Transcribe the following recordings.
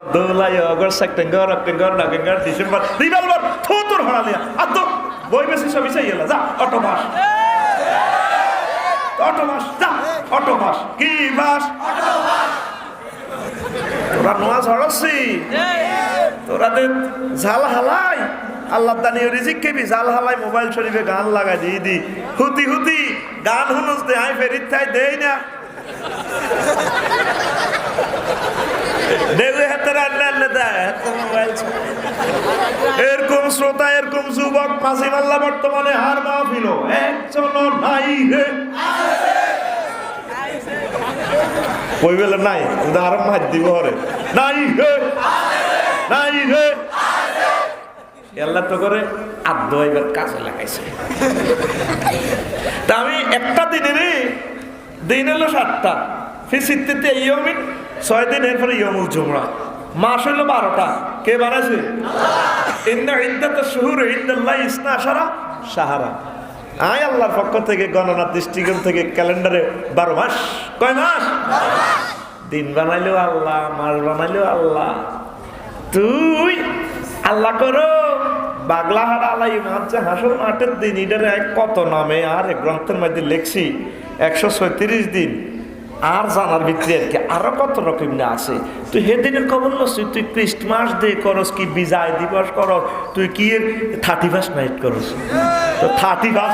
July, August, September, October, November, December, November, totur haralia. Atto, boy besi sabi sa yela. Za, autobus. Autobus, za, autobus. Ki bus? Autobus. Tora noaz harasi. Tora de zal halai. Allah dani রিজিক K B জাল হালাই mobile শরীফে গান লাগাই দি হুতি গান হুনুস দে I ফেরিত থাই দেই না দেবে হাতের আল্লাহ দেয় মোবাইল এরকম শ্রোতা এরকম যুবক মাঝি মাল্লা বর্তমানে হার মাহফিল একজন নাই রে কই বেলা নাই উদাহরণ মার দিব রে নাই রে আল্লাহ তো করে আদ্য এবার কাজে লাগাইছে তা আমি একটা দিন হলো 7টা ফিসিতে ইয়মিন 6 দিন এরপরে ইয়মুল জুমরা মাস হলো 12টা কে বানাইছে ইন্না ইদ্দাত শুহুর ইনদাল্লাহি 12 শাহরা আয় আল্লাহর পক্ষ থেকে গণনা দৃষ্টিকোণ থেকে ক্যালেন্ডারে 12 মাস কয় মাস 12 মাস দিন বানাইলো আল্লাহ মাস বানাইলো আল্লাহ তুই আল্লাহ করো বাগলাহারা আলাই মাঝে হাসর মাঠের দিন এটার কত নামে আর গ্রন্থের মধ্যে লেখছি 136 দিন আর জানার ভিতরে আর কি আরো কত রকম না আছে তুই সেদিনের খবর লসি তুই ক্রিস্টমাস ডে করস কি বিজয় দিবস করস তুই কি 31 নাইট করস তো 31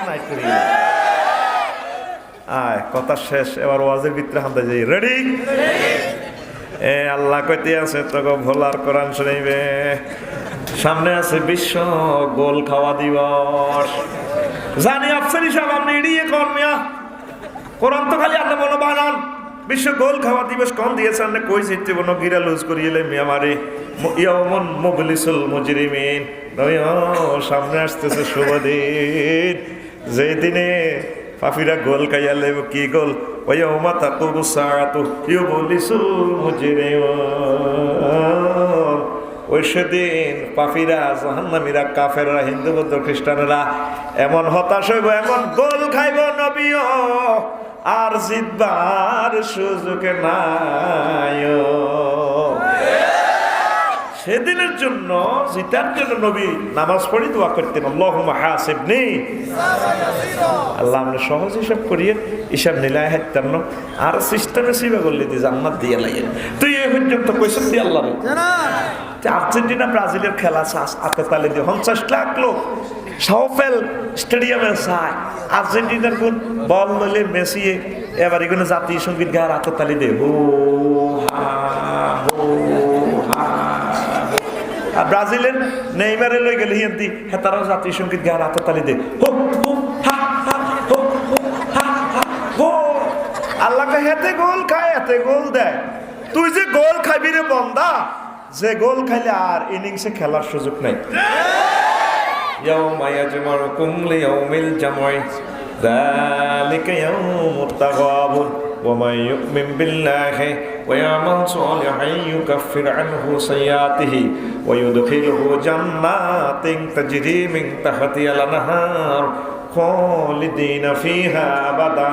নাইট করি আয় কথা শেষ এবার ওয়াজের ভিতরে হামদা যাই রেডি আল্লাহ কইতে আছে তোকে ভোলার কোরআন শুনাইবে সামনে আছে বিশ্ব গোল খাওয়া দিবস জানি আফসারি সাহেব আপনি এড়িয়ে কোন মিয়া কোরআন তো খালি আপনি মনে বানান বিশ্ব গোল খাওয়া দিবস কোন দিয়েছে আপনি কই যেতে বনো গিরা লুজ করিয়ে মিয়া মারে ইয়াউমুন মুবলিসুল মুজরিমিন সামনে আসতেছে শুভ দিন যেই দিনে পাপিরা গোল খাইয়া লেব কি গোল ওয়াউমা তাকুবু সাআতু ইউবলিসুল মুজরিমিন ওই সেদিন পাপিরা জাহান্নামীরা কাফেররা হিন্দু বৌদ্ধ খ্রিস্টানেরা এমন হতাশ হইব এমন গোল খাইব নবীও আর জিতবার সুযোগ নাই সেদিনের জন্য জিতার জন্য নবী নামাজ পড়ি দোয়া করতেন আল্লাহুম্মা হাসিবনি আল্লাহ আমরা সহজ হিসাব করিয়ে হিসাব নিলায় হাইতাম না আর সিস্টেমে সিবা করলে দি জান্নাত দিয়ে লাগে তুই এই পর্যন্ত কইছ দি আল্লাহ আর্জেন্টিনা ব্রাজিলের খেলা আতে তালে দিয়ে 50 লাখ লোক সাউফেল স্টেডিয়ামে চায় আর্জেন্টিনার কোন বল লইলে মেসি এবার এখানে জাতীয় সঙ্গীত গায়ে আতে তালি দে হো হা আর ব্রাজিলের নেইমারে লই গেলে হিন্দি হেতারাও জাতীয় সঙ্গীত গায়ে আতে তালি দে হো হা হো হো আল্লাহকে হেতে গোল খায় এতে গোল দেয় তুই যে গোল খাবি রে বন্দা যে গোল খাইলে আর ইনিংসে খেলার সুযোগ নাই ইয়াউমা ইয়াজমাউকুম লিয়াউমিল জামঈ যালিকা ইয়াউমুত তাগাবুন ওয়া মান ইউমিন বিল্লাহি ওয়া ইয়ামাল সালিহান ইউকাফির আনহু সাইয়্যাতিহি ওয়া ইউদখিলুহু জান্নাতিন তাজরি মিন তাহতিহাল আনহার খালিদিনা ফিহা আবাদা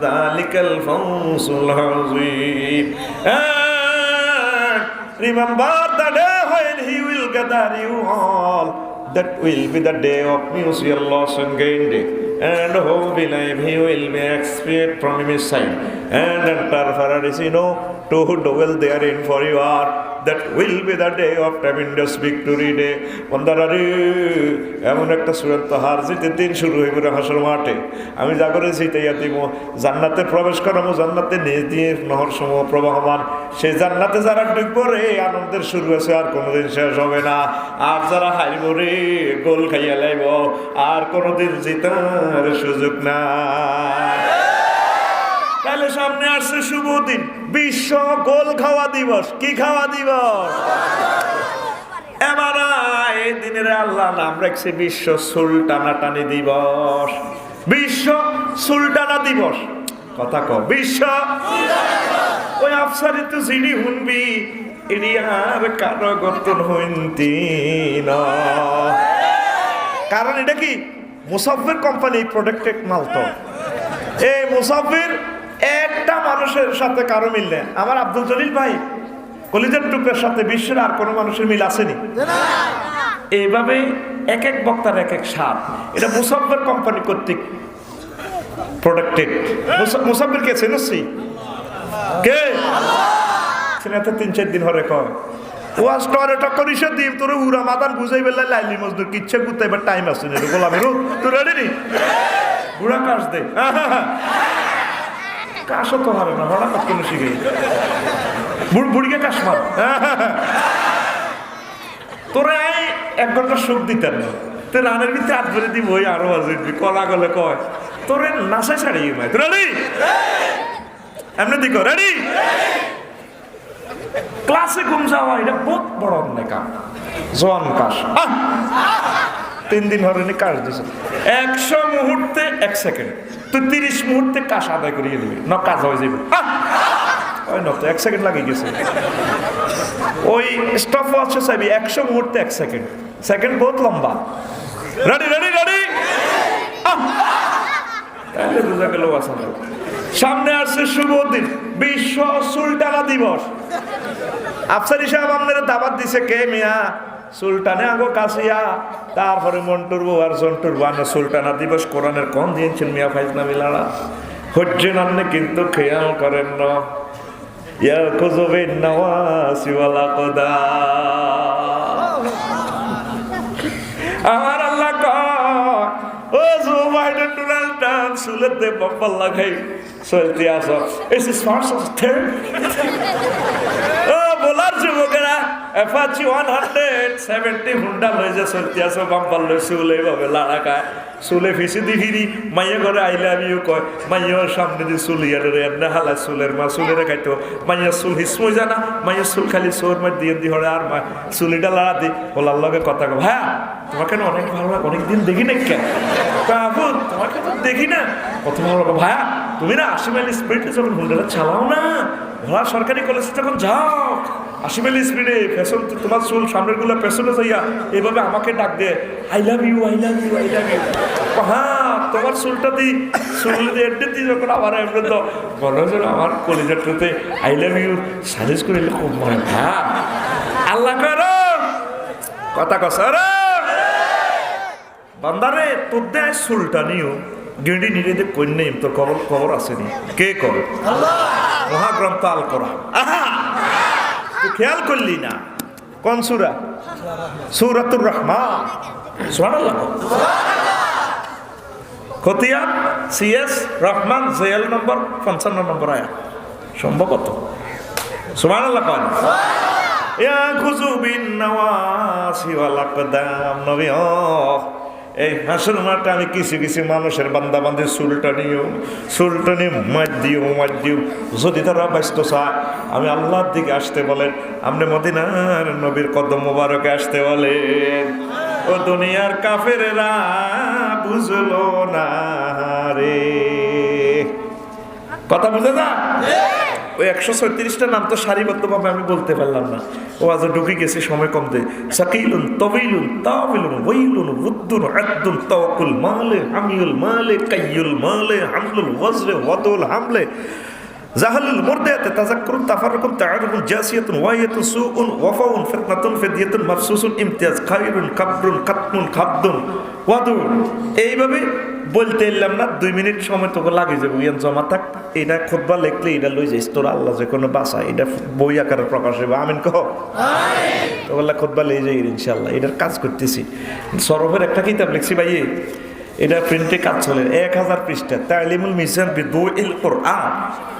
যালিকাল ফাওজুল আযীম Remember the day when he will gather you all. That will be the day of mutual loss and gain day. And who believe he will be expiated from his side. And enter paradise, to dwell therein for you are. That will be the day of tremendous victory day. বন্দারে এমন একটা চূড়ান্ত হার জিতের দিন শুরু হইব হাসর মাঠে আমি যা করে জিতাইয়া দিব জান্নাতে প্রবেশ করাবো জান্নাতে নিজ দিয়ে নহর সমূহ প্রবাহমান সেই জান্নাতে যারা ঢুকবো রে আনন্দের শুরু আছে আর কোনোদিন শেষ হবে না আর যারা হারিব রে গোল খাইয়া লাইব আর কোনোদিন জিতার সুযোগ না তাহলে সামনে আসছে শুভ দিন বিশ্ব গোল খাওয়া দিবস কি খাওয়া দিবস এবার এই দিনের আল্লাহ নাম রাখছে বিশ্ব সুলটানাটানি দিবস বিশ্ব সুলটানা দিবস কথা কও বিশ্ব ওই আফসারি তো যিনি শুনবি এটি আর কারো গঠন হইতি না কারণ এটা কি মুসাফির কোম্পানি প্রোডাক্টেড মাল তো এই মুসাফির একটা মানুষের সাথে কারো মিল নেই আমার আব্দুল জলিল ভাই কলিজার টুকরার সাথে বিশ্বের আর কোনো মানুষের মিল আসেনি। এইভাবে এক এক বক্তার এক এক স্বাদ। এটা মুসাফির কোম্পানি কর্তৃক প্রোডাক্টেড। মুসাফির কে চেনছি? কে চেনাতে 3-4 দিন হরে কয় ওয়াজ টরে টকরিসে দিম তোরে উড়া মাদান বুঝাই বেলা লাইলি মজদুর কিচ্ছে গুতাইবার টাইম আছে না গোলামের তুই রেডি নি বুড়া কাশ দে কাশও তো হারে না হঠাৎ কোনো শিখে বুড়িকে কাশ মার তোরে 1 ঘন্টা সুখ দিতেন না তুই রানের ভিতরে হাত ধরে দিব ওই আরো আসবি কলা গলে কয় তোরে নাচাই ছাড়িয়ে মাই তুই রেডি এমনি দিক রেডি ক্লাসে ঘুম যাওয়া এটা বহুত বড় অন্যায় কাম জোয়ান কাশ 3 দিন হরে কাশ দিছে 100 মুহূর্তে 1 সেকেন্ড তুই 30 মুহূর্তে কাশ আদায় করিয়ে দিবি না কাজ হয়ে যাবে ওই না তো 1 সেকেন্ড লাগে গেছে ওই স্টপ ওয়াচে চাইবি 100 মুহূর্তে 1 সেকেন্ড সেকেন্ড বহুত লম্বা রেডি রেডি রেডি তাহলে বুঝা গেল আসলে সামনে আসছে শুভ দিন বিশ্ব সুলতানা দিবস আফসারি সাহেব আপনারা দাবাত দিছে কে মিয়া সুলতানে আগো কাছিয়া তারপরে মন্টুর বউ আর জন্টুর বানা সুলতানা দিবস কোরআনের কোন দিয়েছেন মিয়া ফাইজনা মিলারা হজ্জেন আপনি কিন্তু খেয়াল করেন না ইয়া কুজুবিন নওয়াসি ওয়ালা কদা আমার আল্লাহ কয় ও জো বাইডেন ডোনাল্ড ট্রাম্প সুলতে বম্বাল লাগাই চলতে আসো as is first of third ও বলার যুবকেরা অ্যাপাচি 170 হুন্ডা লয়ে যে চলতে আসো বম্বাল লয়ে সুলে ভাবে লাড়াকায় সুলে ফিসি দি ফিরি মাইয়া ঘরে আই লাভ ইউ কয় মাইয়ার সামনে দি সুলিয়ার রে এন্না হালা সুলের মা সুলের খাইতো মাইয়া সুল হিসমই জানা মাইয়া সুল খালি সোর মার দিয়ে দি হরে আর মা সুলিটা লাড়া দি ওলার লগে কথা কয় হ্যাঁ তোমাকে না অনেক ভালো লাগে অনেক দিন দেখি না কেন বাবু তোমাকে তো দেখি না কত ভালো লাগে ভাইয়া তুমি না 80 মাইল স্পিডে যখন হুন্ডাটা চালাও না ভোলা সরকারি কলেজে যখন যাও 80 মাইল স্পিডে পেছন তোমার চুল সামনের গুলো পেছনে যাইয়া এইভাবে আমাকে ডাক দে I love you I love you I love you হ্যাঁ তোমার চুলটা দি চুল দিয়ে এডে দি যখন আমার এমনি তো মনে হচ্ছে আমার কলেজেরটাতে আই লাভ ইউ সাজেস্ট করে খুব মনে হ্যাঁ আল্লাহ করো কথা কসর বান্দারে তোর দেয় চুলটা নিও গেঁড়ি নিরে কন্যা তোর খবর আসেনি কে করে মহাগ্রন্থ আল কোরআন তুই খেয়াল করলি না কোন সূরা সূরাতুর রহমান সুবহানাল্লাহ খতিয়া সিএস রহমান জেল নম্বর 55 নম্বর আয়াত সম্ভবত সুবহানাল্লাহ কোন ইয়া খুজুবিন নওয়াসি ওয়াল আকদাম নবী এই হাসর মাঠে আমি কিছু কিছু মানুষের বান্দা বান্ধে চুলটা নিয়ে মার দিও যদি তারা ব্যস্ত চায় আমি আল্লাহর দিকে আসতে বলেন আপনি মদিনার নবীর কদম মোবারকে আসতে বলেন ও দুনিয়ার কাফেরেরা বুঝলো না রে কথা বুঝে না ওই 136টা নাম তো সারিবদ্ধভাবে আমি বলতে পারলাম না ও আজ ঢুকে গেছে সময় কম দেয় সাকিলুন তবিলুন তাবিলুন ওয়াইলুন উদ্দুন আদুন তাওকুল মালে হামিউল মালে কাইয়ুল মালে হামলুল ওয়াজরে ওয়াদুল হামলে জাহালুল মুরদায়াত তাযাক্কুরুন তাফাররুকুন তাআরুফুন জাসিয়াতুন ওয়াইয়াতুন সুউন ওয়াফাউন ফিতনাতুন ফিদিয়াতুন মাফসুসুন ইমতিয়াজ খায়রুন কাবরুন কাতমুন খাবদুন ওয়াদুন এইভাবে বলতে এলাম না 2 মিনিট সময় তোকে লাগে যাবে ইয়ান জমা থাক এটা খুতবা লিখলে এটা লই যাইস তোর আল্লাহ যে কোনো বাসা এটা বই আকারে প্রকাশ হবে আমিন কহ আমিন তো বললা খুতবা লই যাই ইনশাআল্লাহ এটার কাজ করতেছি সরফের একটা কিতাব লিখছি ভাই এটা প্রিন্টে কাজ চলে 1000 পৃষ্ঠা তালিমুল মিজান বিদুইল কোরআন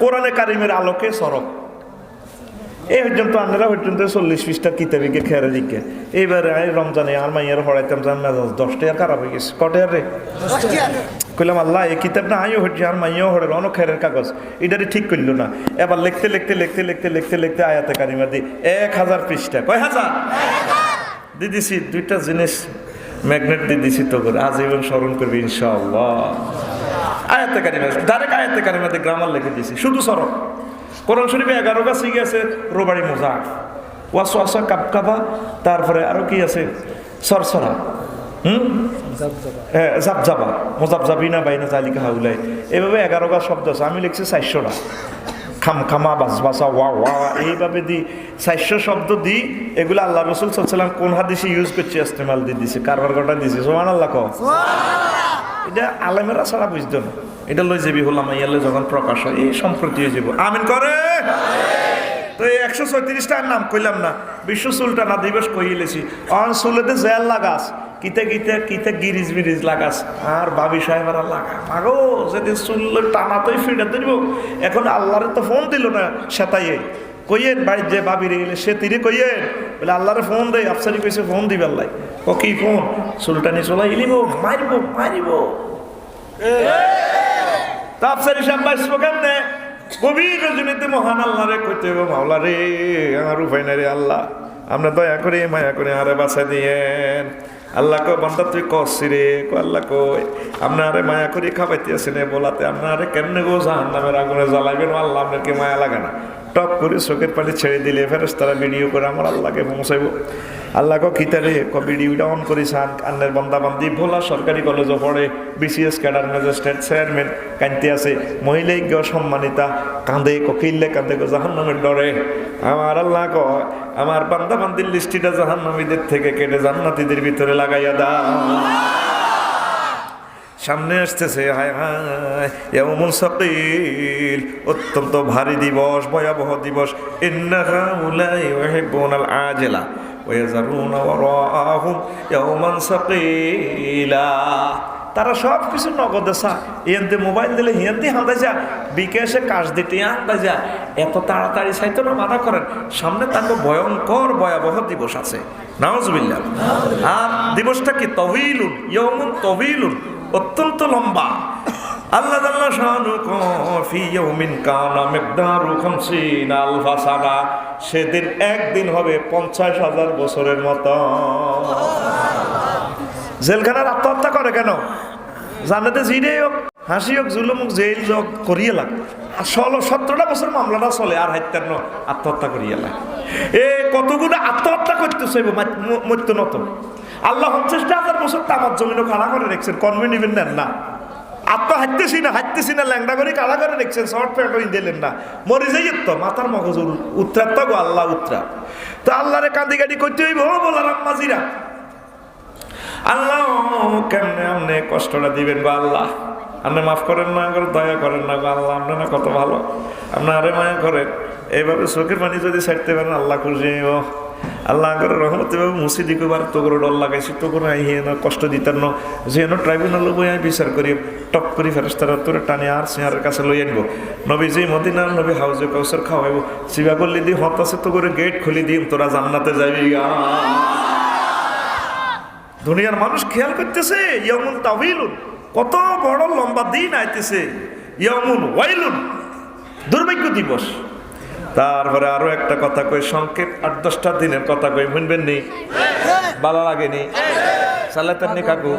কোরআনে কারিমের আলোকে সরফ এই পর্যন্ত আপনারা পর্যন্ত 40 পৃষ্ঠার কিতাবিকে খেয়ারে দিকে এইবারে রমজানে আর মাইয়ার হড়াইতাম জান মেজাজ 10 টাকা খারাপ হয়ে গেছে কটার রে 10 টাকা কইলাম আল্লাহ এই কিতাব না আইও হচ্ছে আর মাইয়াও হড়ের অনেক খেরের কাগজ এটারে ঠিক করলো না এবার লিখতে আয়াতে কারিমা দি 1000 পৃষ্ঠা কয় হাজার দিদিছি দুইটা জিনিস ম্যাগনেট দিয়ে দিছি তো করে আজীবন স্মরণ করবি ইনশাআল্লাহ আয়াতে কারিমা ডাইরেক্ট আয়াতে কারিমাতে গ্রামার লিখে দিছি শুধু সরব কোরআন শরীফে 11 টা সিগা আছে রোবাড়ি মোজা ওয়াসওয়াসা কাবকাবা তারপরে আরো কি আছে সরসরা জাবজাবা মুজাবজাবিনা বাইনা জালিকা হাউলাই এভাবে 11 টা শব্দ আছে আমি লিখছি 400 টা খামখামা বাসবাসা ওয়া ওয়া এইভাবে দিই 400 শব্দ দিই। এগুলো আল্লাহ রসুল সাল্লাল্লাহু কোন হাদিসে ইউজ করছে, ইস্তেমাল দিয়ে দিছে, কারবার গোটা দিছে। সুবহানাল্লাহ কও। এটা আলেমেরা ছাড়া বুঝতো না। এটা লই যাবি হলাম ইয়ালে যখন প্রকাশ হয় এই সম্প্রতি হয়ে যাব। আমিন করে। তো এই 134টার নাম কইলাম না, বিশ্ব সুলতানা দিবস কইলেছি। অন সুলেতে জেল লাগাস, কিতে কিতে কিতে গিরিজ বিরিজ লাগাস, আর বাবি সাহেবেরা লাগা মাগো যেদিন চুল টানাতেই ফিরে দিব। এখন আল্লাহরে তো ফোন দিল না সেতাইয়ে, কইয়েন বাড়ির যে বাবিরে গেলে সে তীরে কইয়েন বলে আল্লাহরে ফোন দেয়। আফসারি কইছে ফোন দিবে আল্লাহ। ও কি ফোন? সুলতানি চলাই ইলিব মারিব মারিব। তা আফসারি সাহেব বাঁচবো কেমনে? গভীর রজনীতে মহান আল্লাহরে কইতে হবে, মাওলা রে আমার উপায় নাই রে আল্লাহ, আমরা দয়া করে মায়া করে আরে বাঁচা দিয়েন। আল্লাহ কো বান্দা তুই কসি রে, কো আল্লাহ কই আপনারে মায়া করে খাবাইতে আসেন বলাতে আপনারে কেমনে গো জাহান্নামের আগুনে জ্বালাইবেন আল্লাহ, আপনার কি মায়া লাগে না? টপ করে চোখের পানি ছেড়ে দিলে ফেরেশতারা ভিডিও করে আমার আল্লাহকে পৌঁছাইব। আল্লাহ কো খিতারে ক ভিডিওটা অন করে সান আন্নের বান্দা বান্দি ভোলা সরকারি কলেজে পড়ে, বিসিএস ক্যাডার ম্যাজিস্ট্রেট চেয়ারম্যান কান্তি আছে, মহিলাজ্ঞ সম্মানিতা কাঁদে কিল্লে কাঁদে গো জাহান্নামের ডরে। আমার আল্লাহ ক আমার বান্দা বান্দির লিস্টিটা জাহান্নামীদের থেকে কেটে জান্নাতীদের ভিতরে লাগাইয়া দাও। সামনে আসতেছে হায় হায় ইয়াউমুল সাকিল, অত্যন্ত ভারী দিবস, ভয়াবহ দিবস। ইন্নাহা উলাই ইউহিব্বুনাল আজিলা ওয়া ইয়াযারুনা ওয়ারাআহুম ইয়াউমান সাকিলা। তারা সব কিছু নগদে চা, এনতে মোবাইল দিলে হিয়ান্তি হাঁদা যা, বিকাশে কাজ দিতে হাঁদা যা, এত তাড়াতাড়ি চাইতো না মানা করেন। সামনে তাকে ভয়ঙ্কর ভয়াবহ দিবস আছে, নাউজুবিল্লাহ। আর দিবসটা কি? তহিলুন, ইয়াউমুন তহিলুন, অত্যন্ত লম্বা। আল্লাহ তাআলা শানু ফি ইয়াউমিন কানা মিকদারু 50 আলফা সানা, সেদিন একদিন হবে 50,000 বছরের মতো। জেলখানার আত্মহত্যা করে কেন? জানাতে জিরে হোক হাসি হোক জুলুম হোক জেল হোক করিয়ে লাগ, 17টা বছর মামলাটা চলে আর হাইতার আত্মহত্যা করিয়ে লাগ। এ কতগুলো আত্মহত্যা করতেছে মৃত্যু নত। আল্লাহ 50,000 বছর তামার জমিনও কালা করে রেখেছেন, কনভে নিবেন নেন না। আত্মা হাঁটতেছি না ল্যাংড়া করে কালা করে রেখেছেন, শর্ট প্যান্ট দিলেন না, মরে যাই তো মাথার মগজ উত্তরাত তো গো আল্লাহ উত্তরা। তো আল্লাহরে কান্দি কাটি করতে হইব বলার আম্মাজিরা। আল্লাহ কেমনে আপনি কষ্টটা দিবেন গো আল্লাহ, আপনি মাফ করেন না, দয়া করেন না গো আল্লাহ, আপনি না কত ভালো, আপনি আরে মায়া করেন। এইভাবে চোখের পানি যদি ছাড়তে পারেন আল্লাহ খুশি। ও আল্লাহ করে রহমতে ভাবে মুসি দিকবার তো করে ডর লাগাইছি, তো করে আইন কষ্ট দিতেন না, যেন ট্রাইব্যুনাল বই আমি বিচার করি টপ করি ফেরেশতারা তোরে টানে আর সিহারের কাছে লই আনবো। নবী যে মদিনার নবী হাউজে কাউসার খাওয়াইব, সিবা করলে দিয়ে হত আছে তো করে গেট খুলি দিম, তোরা জান্নাতে যাবি। দুনিয়ার মানুষ খেয়াল করতেছে ইয়ামুন তাওয়িলুন, কত বড় লম্বা দিন আইতেছে। ইয়ামুন ওয়াইলুন, দুর্ভাগ্য দিবস। তারপরে আরো একটা কথা কই, সংক্ষেপ 8-10টা দিনের কথা কই, শুনবেন নি? ভালো লাগেনি? সালাতের নি কাকু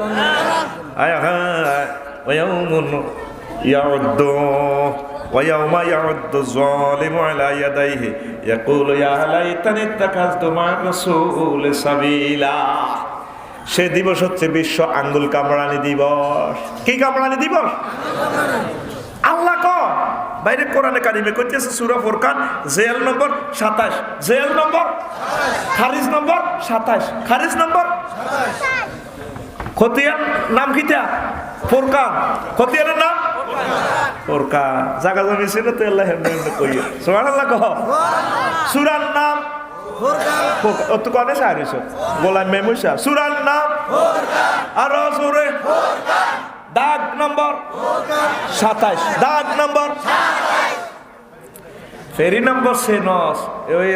আয় হায় ওয়ায়াউমুন ইয়াউদ্দু ওয়ায়াউমা ইয়াউদ্দু যালিমু আলা ইয়াদাইহি ইয়াকুলু ইয়া লাইতানি ইত্তাখাযতু মা'আর রাসূলি সাবিলা। সে দিবস হচ্ছে বিশ্ব আঙ্গুল কামড়ানি দিবস। কি কামড়ানি দিবস? আল্লাহ ক বাইরে কোরআনে কারিমে কইতেছে সূরা ফুরকান জেল নম্বর 27, জেল নম্বর খারিজ নম্বর 27, খারিজ নম্বর 27। খতিয়ান নাম কিটা? ফুরকান। খতিয়ানের নাম ফুরকান। জায়গা জমি ছিল তো আল্লাহ হেন কই সুবহানাল্লাহ কহ। সূরার নাম ফুরকান। ও তো কোনে সারিস গোলাম মেমুসা। সূরার নাম ফুরকান। আর সূরা ফুরকান দাগ নম্বর 27, দাগ নম্বর 27। ফেরি নম্বর সেনস ওই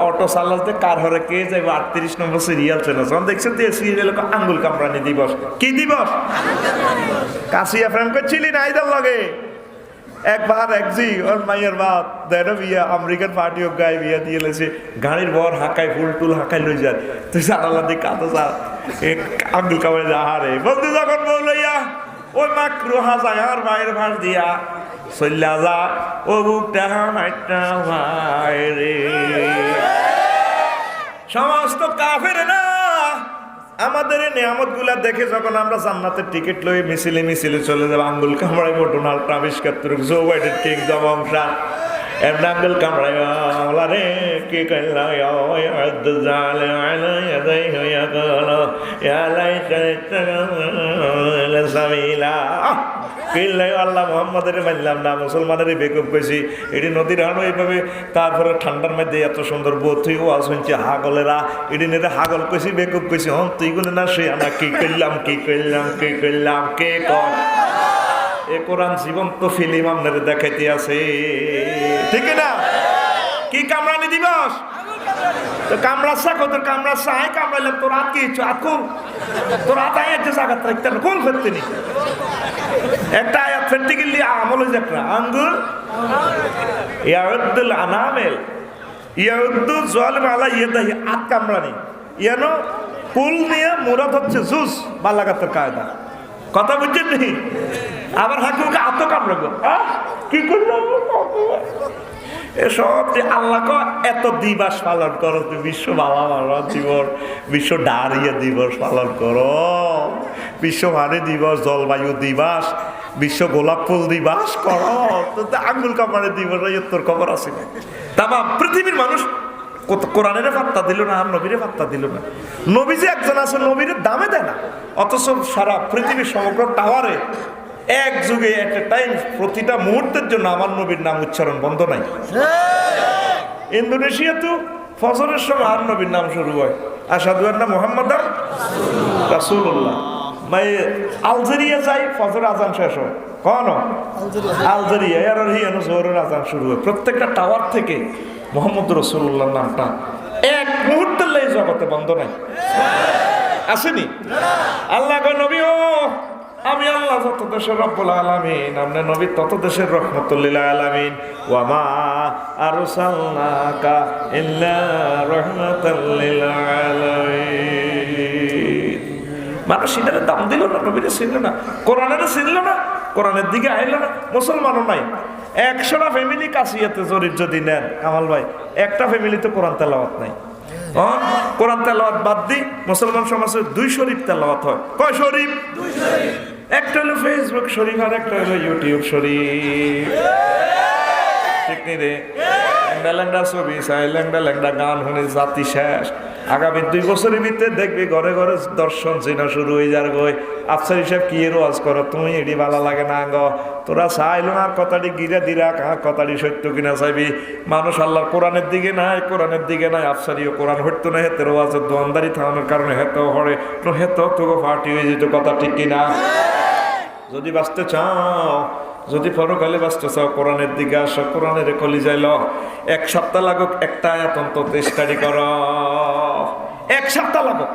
অটো চালাতে কার হরে কে যাইব 38 নম্বর সিরিয়াল সেনস। আমি দেখছেন যে সিরিয়াল আঙ্গুল কামড়ানি দিবস। কি দিবস? কাশিয়া ফ্রেন্ড করছিলি না আইদার লগে একবার একজি ওর মাইয়ের বাপ দেন বিয়া আমেরিকান পার্টি হোক গায়ে বিয়া দিয়ে লেছে, গাড়ির বর হাঁকায় ফুল টুল হাঁকায় লই যায়, তুই জানালা দিয়ে কাঁদো যা আঙ্গুল কামড়ে যা হারে বন্ধু যখন বউ লইয়া ওই মাকরু হাজার বাইরের ভাস দিয়া চল্লা যা ও বুকটা হাইটা ভাইরে। সমস্ত কাফের না আমাদের এই নিয়ামত গুলা দেখে যখন আমরা জান্নাতের টিকিট লই মিছিলে মিছিলে চলে যাবো, আঙ্গুল কামড়াইবো Donald Trump, Joe Biden, Kim Jong এমন আঙ্গুল কামড়ায় আল্লাহ রে কি কইলা ইয়াদ জালে আলা ইয়াদাই হইয়া গেল ইয়া লাইকা সামিলা কিল্লাই আল্লাহ মুহাম্মাদের মানলাম না, মুসলমানের বেকুব কইছি, এটি নদীর হানো এইভাবে। তারপরে ঠান্ডার মধ্যে এত সুন্দর বোধ তুই ওয়াজ শুনছি হাগলেরা, এটি নেতে হাগল কইছি বেকুব কইছি, হন তুই গুনে না সে আনা কি করলাম কি করলাম কি করলাম কে কর। এ কোরআন জীবন্ত ফিল্ম আপনার দেখাইতে আছে, ঠিক না? কি কামড়ানি দিবস তো কামড়াচ্ছা কত কামড়াচ্ছা আয় কামড়াইলাম তোর হাত কি ইচ্ছু হাত খুল, তোর হাত আয় একটা জায়গা রাখতে না কোন ফেরতে নি একটা আয়াত ফেরতে গেলি আমল হয়ে যাক না আঙ্গুল ইয়াউদ্দুল আনামেল ইয়াউদ্দু জালিম আলা ইয়াদাহি হাত কামড়ানি ইয়ানো কুল নিয়ে মুরাদ হচ্ছে জুস বালাগাতের কায়দা, কথা বুঝছেন নি? আবার হাকুকে আত্ম কামড়াবো কি করবো এসব যে আল্লাহ এত দিবস পালন করো, তুমি বিশ্ব বাবা দিবস, বিশ্ব ডায়রিয়া দিবস পালন করো, বিশ্ব পানি দিবস, জলবায়ু দিবস, বিশ্ব গোলাপ ফুল দিবস করো, তো আঙ্গুল কামড়ের দিবস তোর খবর আছে না? তামাম পৃথিবীর মানুষ কোরআনের পাত্তা দিল না, আর নবীরে পাত্তা দিল না। নবী যে একজন আছে নবীর দামে দেয় না, অথচ সারা পৃথিবীর সমগ্র টাওয়ারে এক যুগে এট এ টাইম প্রতিটা মুহূর্তের জন্য আমার নবীর নাম উচ্চারণ বন্ধ নাই। ইন্দোনেশিয়া তো ফজরের সময় আর নবীর নাম শুরু হয়, আশহাদু আন্না মুহাম্মাদান রাসূলুল্লাহ। আলজেরিয়া যাই ফজর আজান শেষ হয়, কোন আলজেরিয়া আর হিয়ানো জোহরের আজান শুরু হয়। প্রত্যেকটা টাওয়ার থেকে মুহাম্মদ রাসূলুল্লাহর নামটা এক মুহূর্তের লাই জগতে বন্ধ নাই, আসেনি? আল্লাহ কয় নবী ও আমি আল্লাহ যত দেশের রব্বুল আলামিন, আপনার নবী তত দেশের রহমতুল লিল আলামিন। ওয়া মা আরসালনাকা ইল্লা রাহমাতাল লিল আলামিন। মানুষ এটার দাম দিল না, নবীরে চিনল না, কোরআনের চিনল না, কোরআনের দিকে আইল না। মুসলমানও নাই, 100টা ফ্যামিলি কাশিয়াতে জরিপ যদি নেন কামাল ভাই, একটা ফ্যামিলিতে কোরআন তেলাওয়াত নাই। কোরআন তেলাওয়াত বাদ দি মুসলমান সমাজে 2 শরীফ তেলাওয়াত হয়। কয় শরীফ? 2 শরীফ। একটা হলো ফেসবুক শরীফ আর একটা হলো ইউটিউব শরীফ, ঠিক নেই রে? ল্যাংডা ছবি চাই, ল্যাংডা গান শুনে জাতি শেষ। আগামী 2 বছরের ভিতরে দেখবি ঘরে ঘরে দর্শন চিনা শুরু হয়ে যার গই। আফসার হিসাব কি রোয়াজ করো তুমি, এটি ভালো লাগে না গ, তোরা চাইলো না কথাটি গিরা দিরা কথাটি সত্য কিনা চাইবি। মানুষ আল্লাহর কোরআনের দিকে নাই, কোরআনের দিকে নাই। আফসারিও কোরআন হইতো না, হেতের ওয়াজের দোয়ানদারি থাকানোর কারণে হেতেও হরে হেতেও তোকে ফাটি হয়ে যেত, কথা ঠিক কিনা? যদি বাঁচতে চাও, যদি পরকালে বাঁচতে চাও, কোরআনের দিকে আসো, কোরআনের কলি যাইল। 1 সপ্তাহ লাগুক একটা আয়াত অন্তত স্টাডি কর, 1 সপ্তাহ লাগুক।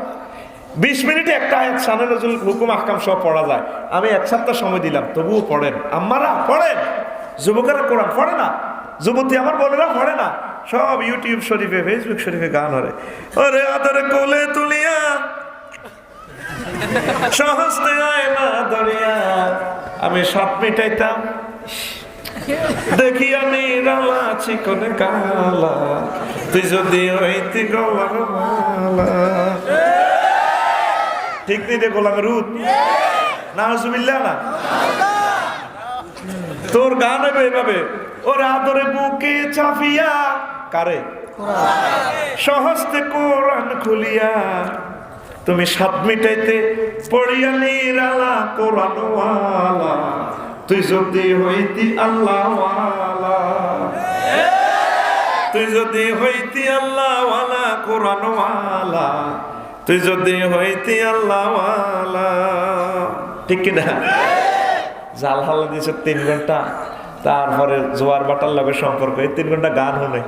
20 মিনিটে একটা আয়াত শানে নজরুল হুকুম আহকাম সব পড়া যায়। আমি 1 সপ্তাহ সময় দিলাম, তবুও পড়েন। আম্মারা পড়েন, যুবকেরা কোরআন পড়ে না, যুবতী আমার বোনেরা পড়ে না, সব ইউটিউব শরীফে ফেসবুক শরীফে গান হরে। ওরে আদরে কোলে তুলিয়া সহস্তে আয় না দরিয়া, আমি সব মিটাইতাম দেখি আমি রালা চিকনে কালা, তুই যদি হইতি গলার মালা। ঠিক নেই রে গোলামের রুদ না, হুজুবিল্লাহ না, তোর গান হবে এভাবে। ওর আদরে বুকে চাপিয়া কারে সহস্তে কোরআন খুলিয়া, তুমি সাত মিটাইতে পড়িয়া নিরালা কোরআনওয়ালা, তুই যদি হইতি আল্লাহওয়ালা, তুই যদি হইতি আল্লাহওয়ালা কোরআনওয়ালা, তুই যদি হইতি আল্লাহওয়ালা। ঠিক কিনা? জাল হালা দিয়েছে 3 ঘন্টা, তারপরে জোয়ার বাটার লগে সম্পর্ক, এই 3 ঘন্টা গান শুনে,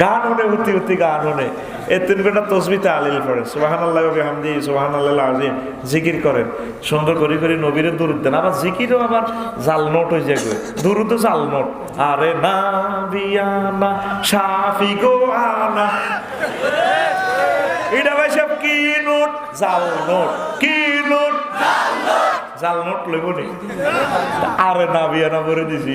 গান শুনে উঠি উঠি গান শুনে, এই 3 ঘন্টা তসবিহ তাহলিল পড়ে, সুবহানাল্লাহি ওয়া বিহামদিহি সুবহানাল্লাহিল আযীম, জিকির করেন, সুন্দর করে করে নবীরে দরুদ দেন। আবার জিকিরও আবার জাল নোট হয়ে যায়, দরুদও জাল নোট। আরে নাবিয়ানা শাফি গো আনা, এটা ভাই সব কি নোট? জাল নোট। কি নোট? জাল নোট লইব নি? আরে নাবিয়ানা ভরে দিছি।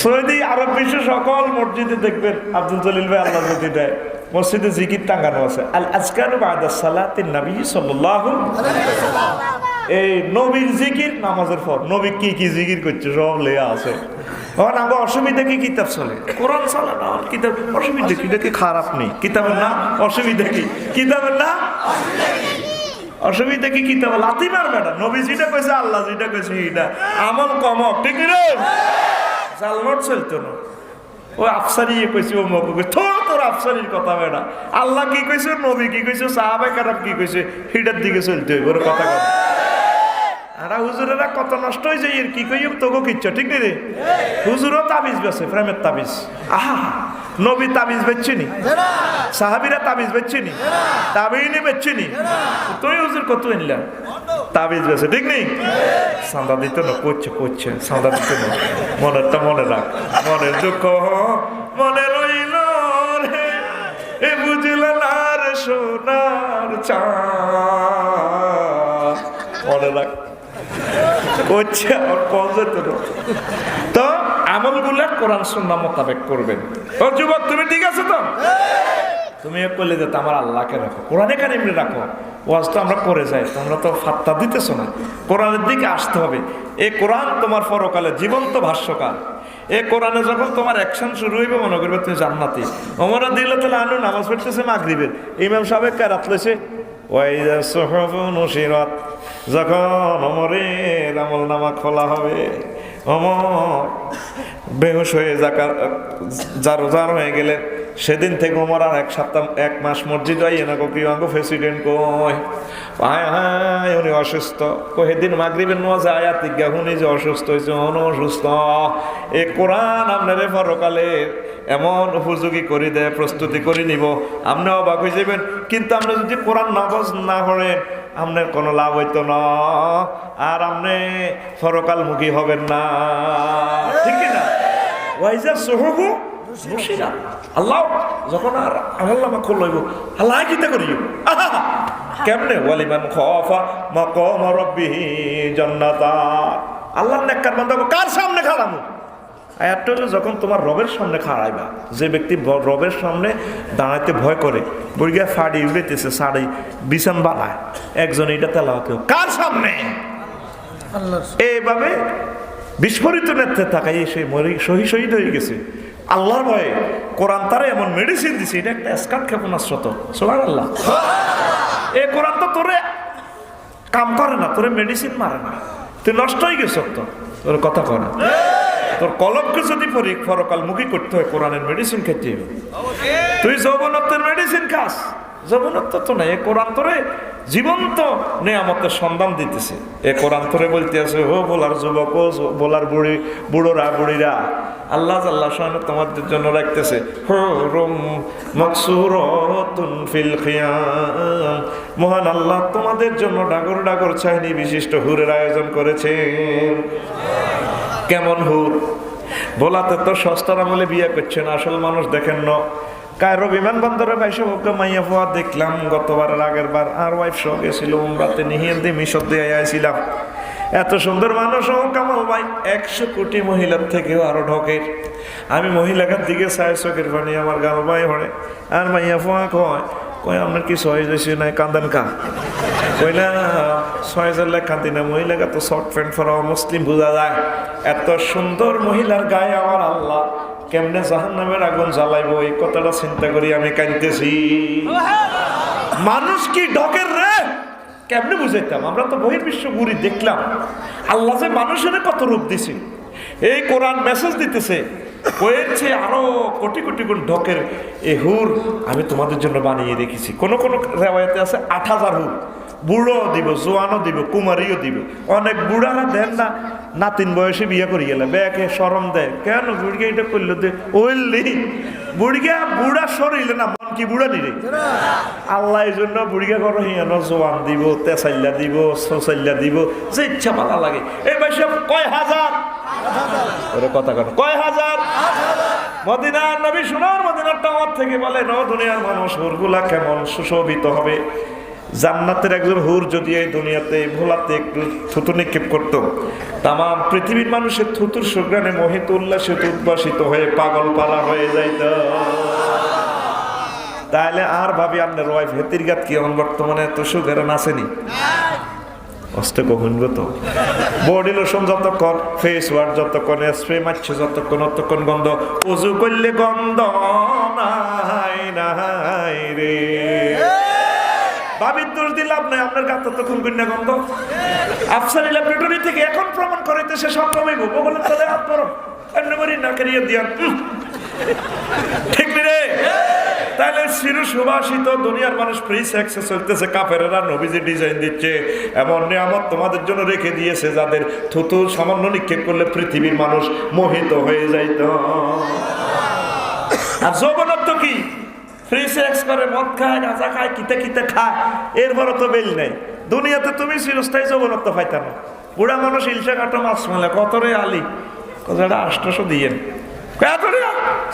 সৌদি আরব বিশ্ব সকল মসজিদে দেখবেন আব্দুল জলিল ভাই আল্লাহ যদি দেয়, মসজিদে জিকির টাঙ্গানো আছে, আল আজকারু বাদা সালাতিন নবী সাল্লাল্লাহু আলাইহি ওয়াসাল্লাম। এই নবীর জিকির নামাজের পর, নবী কি কি জিকির করছে সব লেয়া আছে। আমার আগে অসুবিধা কি কিতাব চলে, কোরআন চলে না কিতাব, অসুবিধা কি, এটা কি খারাপ নেই কিতাবের না, অসুবিধা কি কিতাবের না, অসুবিধা কি কিতাব, লাথি মারবে না, নবী যেটা কইছে আল্লাহ যেটা কইছে এটা আমল কমক, ঠিক রে জালমট চলতো না। ওই আফসারি কইছে ও মক তোর আফসারির কথা বেড়া, আল্লাহ কি কইছে নবী কি কইছে সাহাবায়ে কেরাম কি কইছে হিটার দিকে চলতে হইব, ওর কথা কথা। আর হুজুরেরা কত নষ্ট হয়েছে এর কি কই তোকে কিচ্ছু, ঠিক নেই রে, হুজুরও তাবিজ বেছে, প্রেমের তাবিজ। আহা, নবী তাবিজ বেচছিনি, সাহাবীরা তাবিজ বেচছিনি, তাবিইনি বেচছিনি, তুই হুজুর কত এনলা তাবিজ বেছে, ঠিক নেই। চাঁদা দিত না, করছে করছে চাঁদা দিত না, মনেরটা মনে রাখ, মনের দুঃখ মনে রইল রে, এ বুঝল না রে সোনার চাঁদ, মনে রাখ করছে আর কম যেত না। তো আমলগুলা কোরআন সুন্নাহ মোতাবেক করবেন। ও যুবক তুমি ঠিক আছে তো, তুমি বললে যে আমার আল্লাহকে রাখো, কোরআনে কারিমে রাখো, ওয়াজ তো আমরা করে যাই, তোমরা তো ফাত্তা দিতেছ না, কোরআনের দিকে আসতে হবে। এই কোরআন তোমার পরকালে জীবন্ত ভাষ্যকার। এই কোরআনে যখন তোমার অ্যাকশন শুরু হইবে মনে করবে তুমি জান্নাতি। ওমর রাদিয়াল্লাহু আনহু নামাজ পড়তেছে মাগরিবের, ইমাম সাহেব কেরাত লইছে, ওয়াইযা সুহুফু নুশিরাত, যখন ওমরের আমলনামা খোলা হবে, ওমর বেহুশ হয়ে জারো হয়ে গেলেন। সেদিন থেকে ওমর আর এক সপ্তাহ এক মাস মসজিদ আইয়ে না, কি আঙ্গো প্রেসিডেন্ট কই হায় হায় উনি অসুস্থ, সেদিন মাগরিবের নামাজে আয়াত ইজ্ঞা শুনি যে অসুস্থ হয়েছে, অসুস্থ। এ কোরআন আপনারে পরকালে এমন উপযোগী করে দেয়, প্রস্তুতি করে নিব, আপনি অবাক হয়ে যাবেন। কিন্তু আপনি যদি কোরআন নামাজ না পড়েন আপনার কোনো লাভ হইতো না, আর আপনি পরকালমুখী হবেন না, ঠিক না? ওয়াইজা সুহুফু নুশিরাত, আল্লাহ যখন আর আমলনামা খুলইব, আল্লাহ কিতা করিও কেমনে, ওয়ালিমান খাফা মাকাম রাব্বিহি জান্নাতান, আল্লাহর নেককার বান্দা কার সামনে খাড়ামু? আয়াতটা হলো যখন তোমার রবের সামনে খাড়াইবা, যে ব্যক্তি রবের সামনে দাঁড়াইতে ভয় করে, বুড়িয়া ফাড়ি উড়েতেছে, শাড়ি বিছান বানায়, একজন এটা তেলাওয়াত কার সামনে, এইভাবে বিস্ফোরিত নেত্রে তাকাই সেই শহীদ হয়ে গেছে আল্লাহর ভয়ে। কোরআন তারা এমন মেডিসিন দিছে, এটা একটা স্কাট ক্ষেপণাস্ত্র তো, সুবহানাল্লাহ। এই কোরআন তো তোরে কাম করে না, তোরে মেডিসিন মারে না, তুই নষ্ট হয়ে গেছ তো, তোর কথা কয় না। তোর কলমকে যদি পরকাল মুখী করতে হয়, কোরআনের মেডিসিন খেতে হবে। তুই যৌবনত্বের মেডিসিন খাস, যৌবনত্ব তো না, এ কোরআন তোরে জীবন্ত নেয়ামতের সন্ধান দিতেছে। এ কোরআন তোরে বলতে আছে, ও বলার যুবক, ও বলার বুড়োরা বুড়িরা, আল্লাহ আল্লাহ শান তোমাদের জন্য রাখতেছে হুরুম মাকসুরাতুন ফিল খিয়াম, মহান আল্লাহ তোমাদের জন্য ডাগর ডাগর চাইনি বিশিষ্ট হুরের আয়োজন করেছেন। কেমন হুর? বলাতে তো সস্তার আমলে বিয়ে করছেন, আসল মানুষ দেখেন না। কায়রো বিমানবন্দরে বাইশে ওকে মাইয়া ফোয়া দেখলাম গতবারের আগের বার, আর ওয়াইফ সহ গেছিল উমরাতে, নিহিয়ে দিয়ে মিশর দিয়ে আইছিলাম। এত সুন্দর মানুষ ও কামাল ভাই, 100 কোটি মহিলার থেকেও আরো ঢকের। আমি মহিলাকার দিকে চাই, চোখের পানি আমার গাল বাই হরে। আর মাইয়া ফোয়া কয় আপনার কি সহজ হয়েছে নাই, কান্দান কা কই না 6000 কান্দি না, মহিলাকে তো শর্ট প্যান্ট পরা মুসলিম বোঝা যায়। এত সুন্দর মহিলার গায়ে আমার আল্লাহ কেমনে জাহান্নামের আগুন জ্বালাইবো, এই কথাটা চিন্তা করি আমি কাঁদতেছি। মানুষ কি ঢকের রে, কেমনে বুঝাইতাম? আমরা তো বহির্বিশ্ব ঘুরি দেখলাম, আল্লাহ যে মানুষের কত রূপ দিছে। এই কোরআন মেসেজ দিতেছে, হয়েছে আরো কোটি কোটি গুণ ঢকের এই হুর আমি তোমাদের জন্য বানিয়ে রেখেছি। কোন কোন রেওয়ায়েতে আছে 8000 হুর, বুড়ো দিব, জোয়ানও দিব, কুমারীও দিব। অনেক বুড়ারা দেন না, নাতিন বয়সে বিয়ে করে গেলে ব্যাকে শরম দেয়, কেন বুড়িয়া এটা করলো দে ওইলি বুড়িয়া বুড়া সরিলে না, মন কি বুড়া নিরে আল্লাহ এই জন্য বুড়িয়া করো হিয়ান জোয়ান দিব, তেসাইল্লা দিব, সোসাইল্লা দিব, যে ইচ্ছা ভালো লাগে। এই বয়সে কয় হাজার ওরে কথা কর, কয় হাজার মদিনার নবী সোনার মদিনার টাওয়ার থেকে বলে, ন দুনিয়ার মানুষ হুরগুলা কেমন সুশোভিত হবে। জান্নাতের একজন হুর যদি এই দুনিয়াতে ভোলাতে একটু থুতু নিক্ষেপ করতো, তাম পৃথিবীর মানুষের থুতুর সুগ্রানে মোহিত উল্লাসিত উদ্ভাসিত হয়ে পাগল পালা হয়ে যাইত। তাহলে আর ভাবি আপনার ওয়াইফ হেতির গাত কি এখন বর্তমানে এত সুগারান আসেনি? অস্তে কখন তো বডি লোশন যতক্ষণ, ফেস ওয়াশ যতক্ষণ, স্প্রে মারছে যতক্ষণ, অতক্ষণ গন্ধ। উজু করলে গন্ধ নাই নাই রে। ভাবির দোষ দিলাম নাই, আপনার গাত ততক্ষণ কন্যা গন্ধ। আফসারি ল্যাবরেটরি থেকে এখন প্রমাণ করাইতে সে সংক্রমিত বলে তাহলে আপনার না করিয়ে দিয়ান, ঠিক রে? তাহলে চির সুবাসিত দুনিয়ার মানুষ ফ্রি সেক্সে চলতেছে, কাফেরেরা নবীজি ডিজাইন দিচ্ছে, এমন নিয়ামত তোমাদের জন্য রেখে দিয়েছে যাদের থুতু সামান্য নিক্ষেপ করলে পৃথিবীর মানুষ মোহিত হয়ে যাইত। আর যৌবনত্ব কি? ফ্রি সেক্স করে, মদ খায়, গাঁজা খায়, কিতে কিতে খায়, এরপরও তো বেল নেই। দুনিয়াতে তুমি চিরস্থায়ী যৌবনত্ব পাইতা না। বুড়া মানুষ ইলশা কাটো মাছ মেলে কত রে আলি, কত 800 দিয়েন, কত রে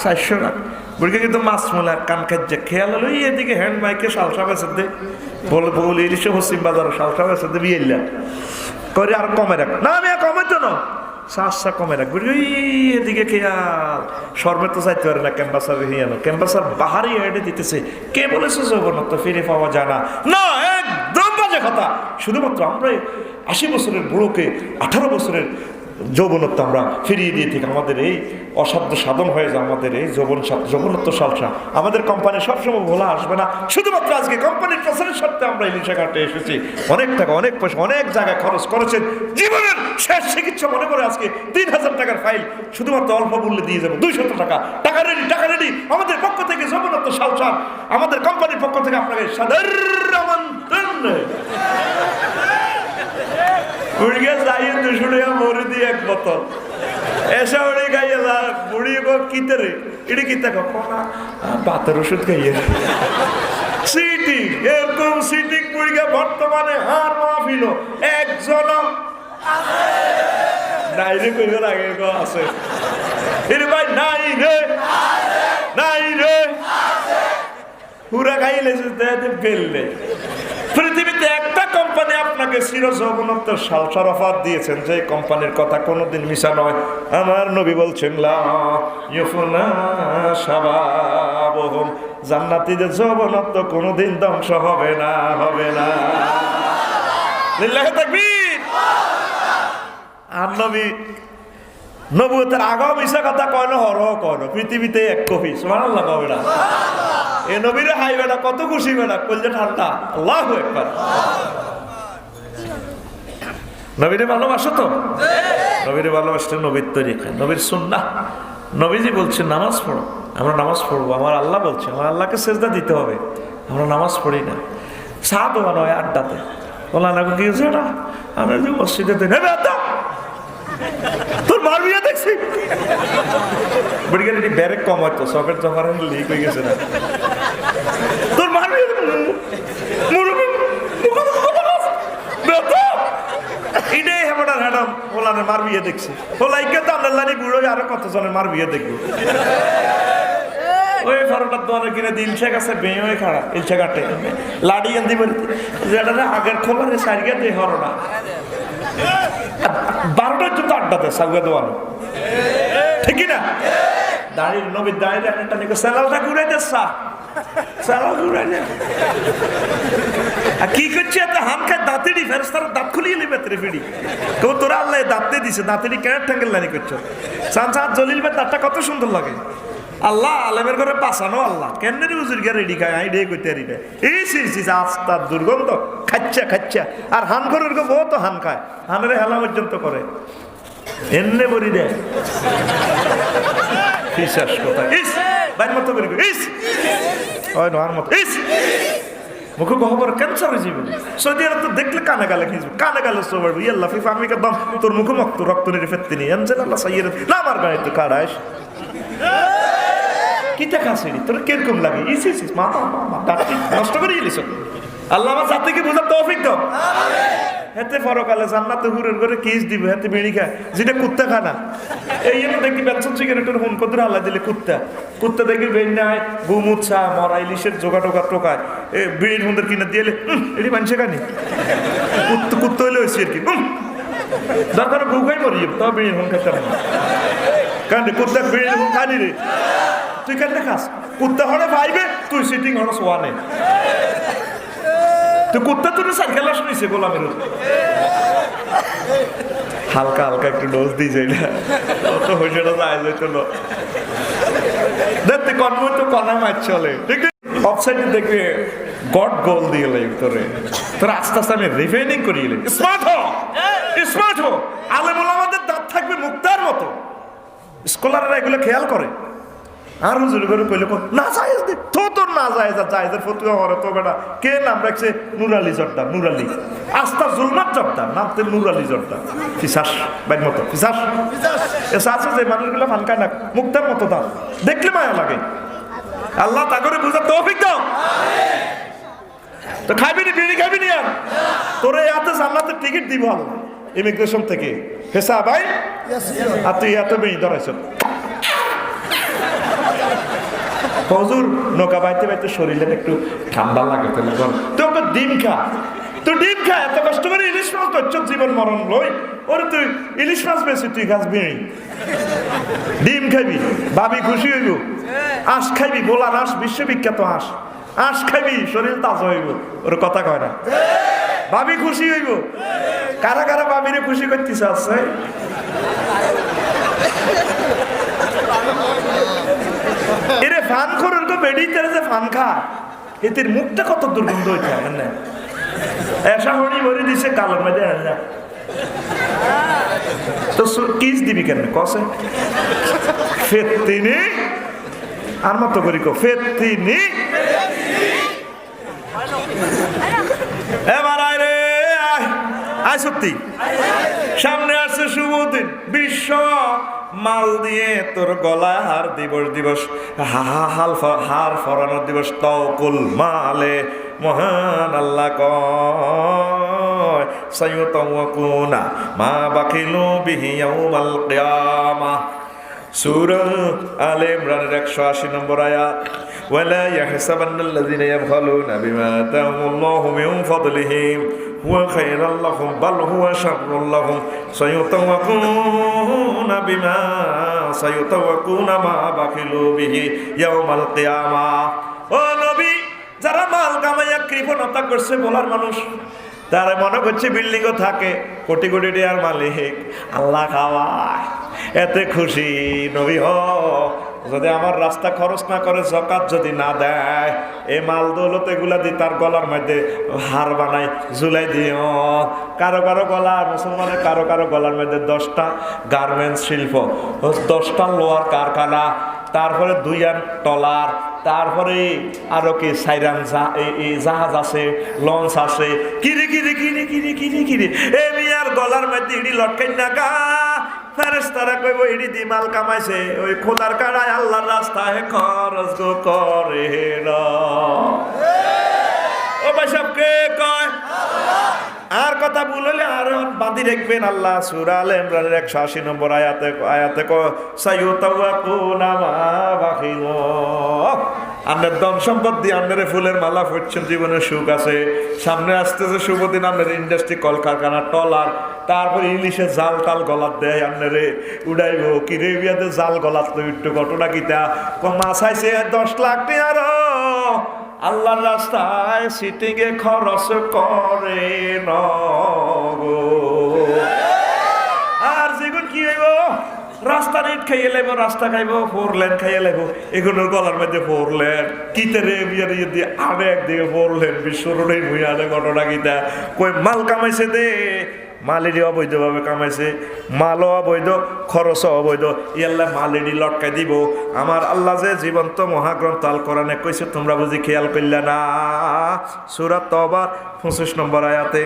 400 না। বুড়িকে কিন্তু মাছ মেলা কান খাচ্ছে, খেয়াল হলো এদিকে হ্যান্ড মাইকে সালসা বেছে দে, বলে বলে ইলিশে পশ্চিম বাজার সালসা বেছে দে বিয়েলা করে আর কমে রাখ না, আমি আর কমের জন্য শ্বাসা কমে রাখ। বুড়ি এদিকে খেয়াল শর্মে তো চাইতে পারে না, ক্যাম্পাসার হিয়ানো ক্যাম্পাসার বাহারি হেঁটে দিতেছে। কে বলেছে যৌবনত্ব ফিরে পাওয়া যায় না? না, একদম বাজে কথা। শুধুমাত্র আমরা 80 বছরের বুড়োকে 18 বছরের যৌবনত্ব আমরা ফিরিয়ে দিয়ে থেকে আমাদের এই অসাধ্য সাধন হয়ে যায়, আমাদের এই যৌবনত্ব সালসা। আমাদের কোম্পানি সবসময় ভোলা আসবে না, শুধুমাত্র আজকে কোম্পানির প্রচারের স্বার্থে আমরা ইলিশা ঘাটে এসেছি। অনেক টাকা, অনেক পয়সা, অনেক জায়গায় খরচ করেছেন, জীবনের শেষ চিকিৎসা মনে করে আজকে 3000 টাকার ফাইল শুধুমাত্র অল্প মূল্যে দিয়ে যাবো, 200 টাকা। টাকা রেডি, টাকা রেডি। আমাদের পক্ষ থেকে যৌবনত্ব সালসা, আমাদের কোম্পানির পক্ষ থেকে আপনাকে সাধারণ আমন্ত্রণ। বুড়িকে যাইয়ে 200 টাকা মরে দিয়ে এক বোতল এসে উড়ি গাইয়ে যা। বুড়ি কিতে রে, এটি কিতে কখনা বাতের ওষুধ খাইয়ে সিটিং, এরকম সিটিং বুড়িকে বর্তমানে হার মাহফিল একজন নাই রে, কইবার আগে আছে এর ভাই নাই রে, নাই রে, পুরা খাইলে বেল নেই। পৃথিবীতে একটা কোম্পানি আপনাকে চির যৌবনত্ব সালসার অফার দিয়েছেন, যে কোম্পানির কথা কোনোদিন মিশা নয়। আমার নবী বলছেন লা ইউফনা শাবাবুহুম, জান্নাতীদের যৌবনত্ব কোনোদিন ধ্বংস হবে না, হবে না। লিল্লাহি তাকবীর। আর নবী নবুয়তের আগেও মিশা কথা কয় না, হরও কয় না। পৃথিবীতে এক কপি, সুবহানাল্লাহ কবে না? এ নবীরে হাই বেড়া, কত খুশি বেড়া, কইলে ঠান্ডা। আল্লাহু আকবার। নবীরে ভালোবাসো তো? নবীরে ভালোবাসতে নবীর তরিকা, নবীর সুন্নাহ। নবীজি বলছেন নামাজ পড়ো, আমরা নামাজ পড়বো। আমার আল্লাহ বলছে আমার আল্লাহকে সেজদা দিতে হবে, আমরা নামাজ পড়ি না। চা দোকান হয় আড্ডাতে, বলা না কি হচ্ছে না, আমরা যে মসজিদে নেবে তোর মার বিয়ে দেখছি বড়ি ব্যারেক কম হয়তো সবের জমার লিক হয়ে গেছে না, তোর মার বিয়ে এটাই হেমটার হ্যাডাম ওলানের মার বিয়ে দেখছি। ওলাইকে তো আল্লাহ বুড়ো আরো কত জনের মার বিয়ে দেখবো। ওই ফারোটার দোয়ারে কিনে দিল শেখ আছে বেয়ে হয়ে খাড়া ইলশা কাটে লাড়ি আনতে পারি, যেটা আগের খবরে সারিয়ে দিয়ে হরো না 12টার জন্য আড্ডাতে সাগুয়া দোয়ানো, ঠিক না? দাঁড়িয়ে নবীর দাঁড়িয়ে একটা নিকে স্যালালটা ঘুরাই দেসা, স্যালাল ঘুরাই দে। আর কি করছে এত হাম খায় দাঁতেরই ফেরেশতারা দাঁত খুলিয়ে নিবে তেরে ফিডি, তো তোরা আল্লাহ দাঁতে দিছে, দাঁতেরই কেন ঠ্যাঙ্গেল লানি করছো। সানসাদ জলিল ভাই দাঁতটা কত সুন্দর লাগে। আল্লাহ আলেমের ঘরে পাশানো আল্লাহ কেন উজুর গিয়ে রেডি খায়, আই ডে করতে রেডি এই সিরসি আস্তার দুর্গন্ধ খাচ্ছা খাচ্ছা। আর হান ঘরের গো বহুত হান খায়, হানের হেলা পর্যন্ত করে এমনি বলি দেয় বিশ্বাস কথা ইস বাইর মতো করি ইস হয় নোয়ার মতো ইস মুখে খবর ক্যান্সার হয়ে যাবে। সৌদি আরব তো দেখলে কানে গালে খেয়েছে, কানে গালে সব ইয়াল্লা ফিফা আমি একদম তোর মুখে মক্ত রক্ত নিয়ে ফেরতে নিয়ে আনছেন আল্লাহ সাইয়ের না আমার গায়ে তো কাড়াইস কিতা খাসিনি তোর কিরকম লাগে ইস ইস ইস মাথা দাঁতটি নষ্ট করে গেলিস। আল্লাহ আমার জাতিকে বোঝার তৌফিক দাও। হেতে পরকালে জান্নাতে হুরের করে কিস দিবে, হেতে বেড়ি খায় যেটা কুত্তা খায় না। এই জন্য দেখি বেলসন সিগারেটের হুন কদরে আল্লাহ দিলে কুত্তা, কুত্তা দেখি বেড়ি নাই গুমুচ্ছা মরা ইলিশের জোগা টোকা টোকায় এ বিড়ির হুন্দের কিনে দিয়ে এটি মানুষে খানি কুত্তা হইলে হয়েছে আর কি দরকার গু খাই মরি তবে বিড়ির হুন খেতে না কারণ কুত্তা বিড়ির হুন খানি রে তুই কেন খাস কুত্তা হলে ভাইবে তুই সিটিং হলে সোয়ানে তুই কুত্তা তুই সাইকেল শুনিছে গোলামের হালকা হালকা একটু ডোজ দিয়ে যাই না, অত হইসেটা যায় যেত না। দেখতে কনময় তো কনা মাছ চলে, ঠিক অফসাইডে দেখবে গড গোল দিয়ে তোরে, তোরা আস্তে আস্তে আমি রিফাইনিং করিয়ে স্মার্ট হ, স্মার্ট হ। আলেমুল আমাদের দাঁত থাকবে মুক্তার মতো, স্কলাররা এগুলো খেয়াল করে। আর হুজুর করে কইলে না জায়েজ দে তো, তোর না জায়েজ, আর জায়েজের ফতুয়া হরে তো বেটা কে নাম রাখছে নুরালি জর্দার, নুরালি আস্তা জুলমাত জর্দার, নামতে নুরালি জর্দার, ফিসাস বাইর মতো, ফিসাস এসা আছে যে মানুষগুলো ফানকায় না, মুক্তার মতো দাম দেখলে মায়া লাগে। আল্লাহ তা করে বুঝার তৌফিক দাও। তো খাইবি নি, বিড়ি খাইবি নি, আর তোরে এতে জান্নাতের টিকিট দিব আল্লাহ ইমিগ্রেশন থেকে, হেসা ভাই আর তুই এত বেশি ধরাইছ। হজুর নৌকা বাইতে বাইতে শরীরে একটু ঠান্ডা লাগে, তাহলে বল তুই ওকে ডিম খা, তুই ডিম খা, এত কষ্ট করে ইলিশ মাছ ধরছ জীবন মরণ লই, ওরে তুই ইলিশ মাছ বেশি তুই খাস বিড়ি, ডিম খাইবি, ভাবি খুশি হইব, আঁশ খাইবি, গোলার আঁশ বিশ্ববিখ্যাত আঁশ, আঁশ খাইবি শরীর তাজা হইব, ওর কথা কয় না, ভাবি খুশি হইব। কারা কারা ভাবিরে খুশি করতেছে আছে? এরে ফান করেন তো বেড়িতে যে ফান খা, এদের মুখটা কত দুর্গন্ধ হইতে হয় না, এসা হরি ভরি দিছে কালোর মধ্যে না তো কিস দিবি কেন কসে ফেতিনি আর মতো করি কো ফেতিনি। এবার আয় রে আয়, সত্যি সামনে আসছে শুভ দিন, বিশ্ব মাল দিয়ে তোর গলায় হার দিবস, দিবস হার ফরানোর দিবস, তওকুল মালে মহান আল্লাহ কয় সাইয়ুতাওয়াকুনা মা বাকিলু বিহি ইয়াউমাল কিয়ামাহ। সূরা আলে ইমরানের 180 নম্বর আয়াত। ওয়ালা ইয়াহসাবান্নাল্লাযীনা ইয়াবখালুনা বিমা আতাহুমুল্লাহু মিন ফাদলিহি হুয়া খায়রাল লাহুম বাল হুয়া শাররুল লাহুম সাইয়ুতাওয়াকুনা মা বাকিলু বিহি ইয়াউমাল কিয়ামাহ। ও নবী, যারা মাল কামাইয়া কৃপণতা করছে বলার মানুষ, তারা মনে করছে বিল্ডিংও থাকে, কোটি কোটি টাকার মালিক, আল্লাহ খাওয়ায়, এতে খুশি নবী হ। যদি আমার রাস্তা খরচ না করে, যাকাত যদি না দেয়, এই মাল দৌলত এগুলা দিয়ে তার গলার মধ্যে হার বানাই ঝুলাই দিও। কারো কারো গলা, মুসলমানের কারো কারো গলার মধ্যে 10টা গার্মেন্টস শিল্প, 10টা লোহার কারখানা, তারপরে 2 টলার, তারপরে আরো কি সাইরান জাহাজ আছে, লঞ্চ আছে, কিরে কিরে কিরে কিরে কিরে কিরে এ মিয়ার গলার মধ্যে ইডি লটকাই না গা। ফেরেশতারা কইব ইডি দি মাল কামাইছে, ওই খোদার কাড়ায় আল্লাহর রাস্তায় খরচ করে না। ও ভাই সব কে কয়? আর কথা বললে আর বাঁধি রাখবেন আল্লাহ সূরা আলে ইমরানের 180 নম্বর আয়াতে সাইয়ুতাওয়াকুনা মা বাখিলু। আপনার ধন সম্পদ দিয়ে আপনার ফুলের মালা ফুটছেন, জীবনের সুখ আছে, সামনে আসতেছে শুভ দিন, আপনার ইন্ডাস্ট্রি কলকারখানা টলার, তারপরে ইলিশে জাল টাল গলাত দেয়, আপনারে উড়াইব কি রে বিয়াতে জাল গলাত তো একটু ঘটনা কিতা মাছ আইছে 10 লাখ টাকা আল্লাহর রাস্তায় সিটিং এ খরচ করে না গো। আর যেগুন কি হইব, রাস্তা ইট খাইয়ে লাগবো, রাস্তা খাইবো, 4 লেন খাইয়ে লাগবো, এগুলোর গলার মধ্যে 4 লেন কিতে রে বিয়ার দিয়ে আরে একদিকে 4 লেন বিশ্বরোডে ভুইয়া ঘটনা কিতা কই মাল কামাইছে দে, মালেরই অবৈধভাবে কামাইছে, মালও অবৈধ, খরচও অবৈধ, ইয়াল্লা মালেরই লটকাই দিব। আমার আল্লাহ যে জীবন্ত মহাগ্রন্থ আল কোরআনে কইছে, তোমরা বুঝি খেয়াল করলে না? সূরা তওবা 25 নম্বর আয়াতে,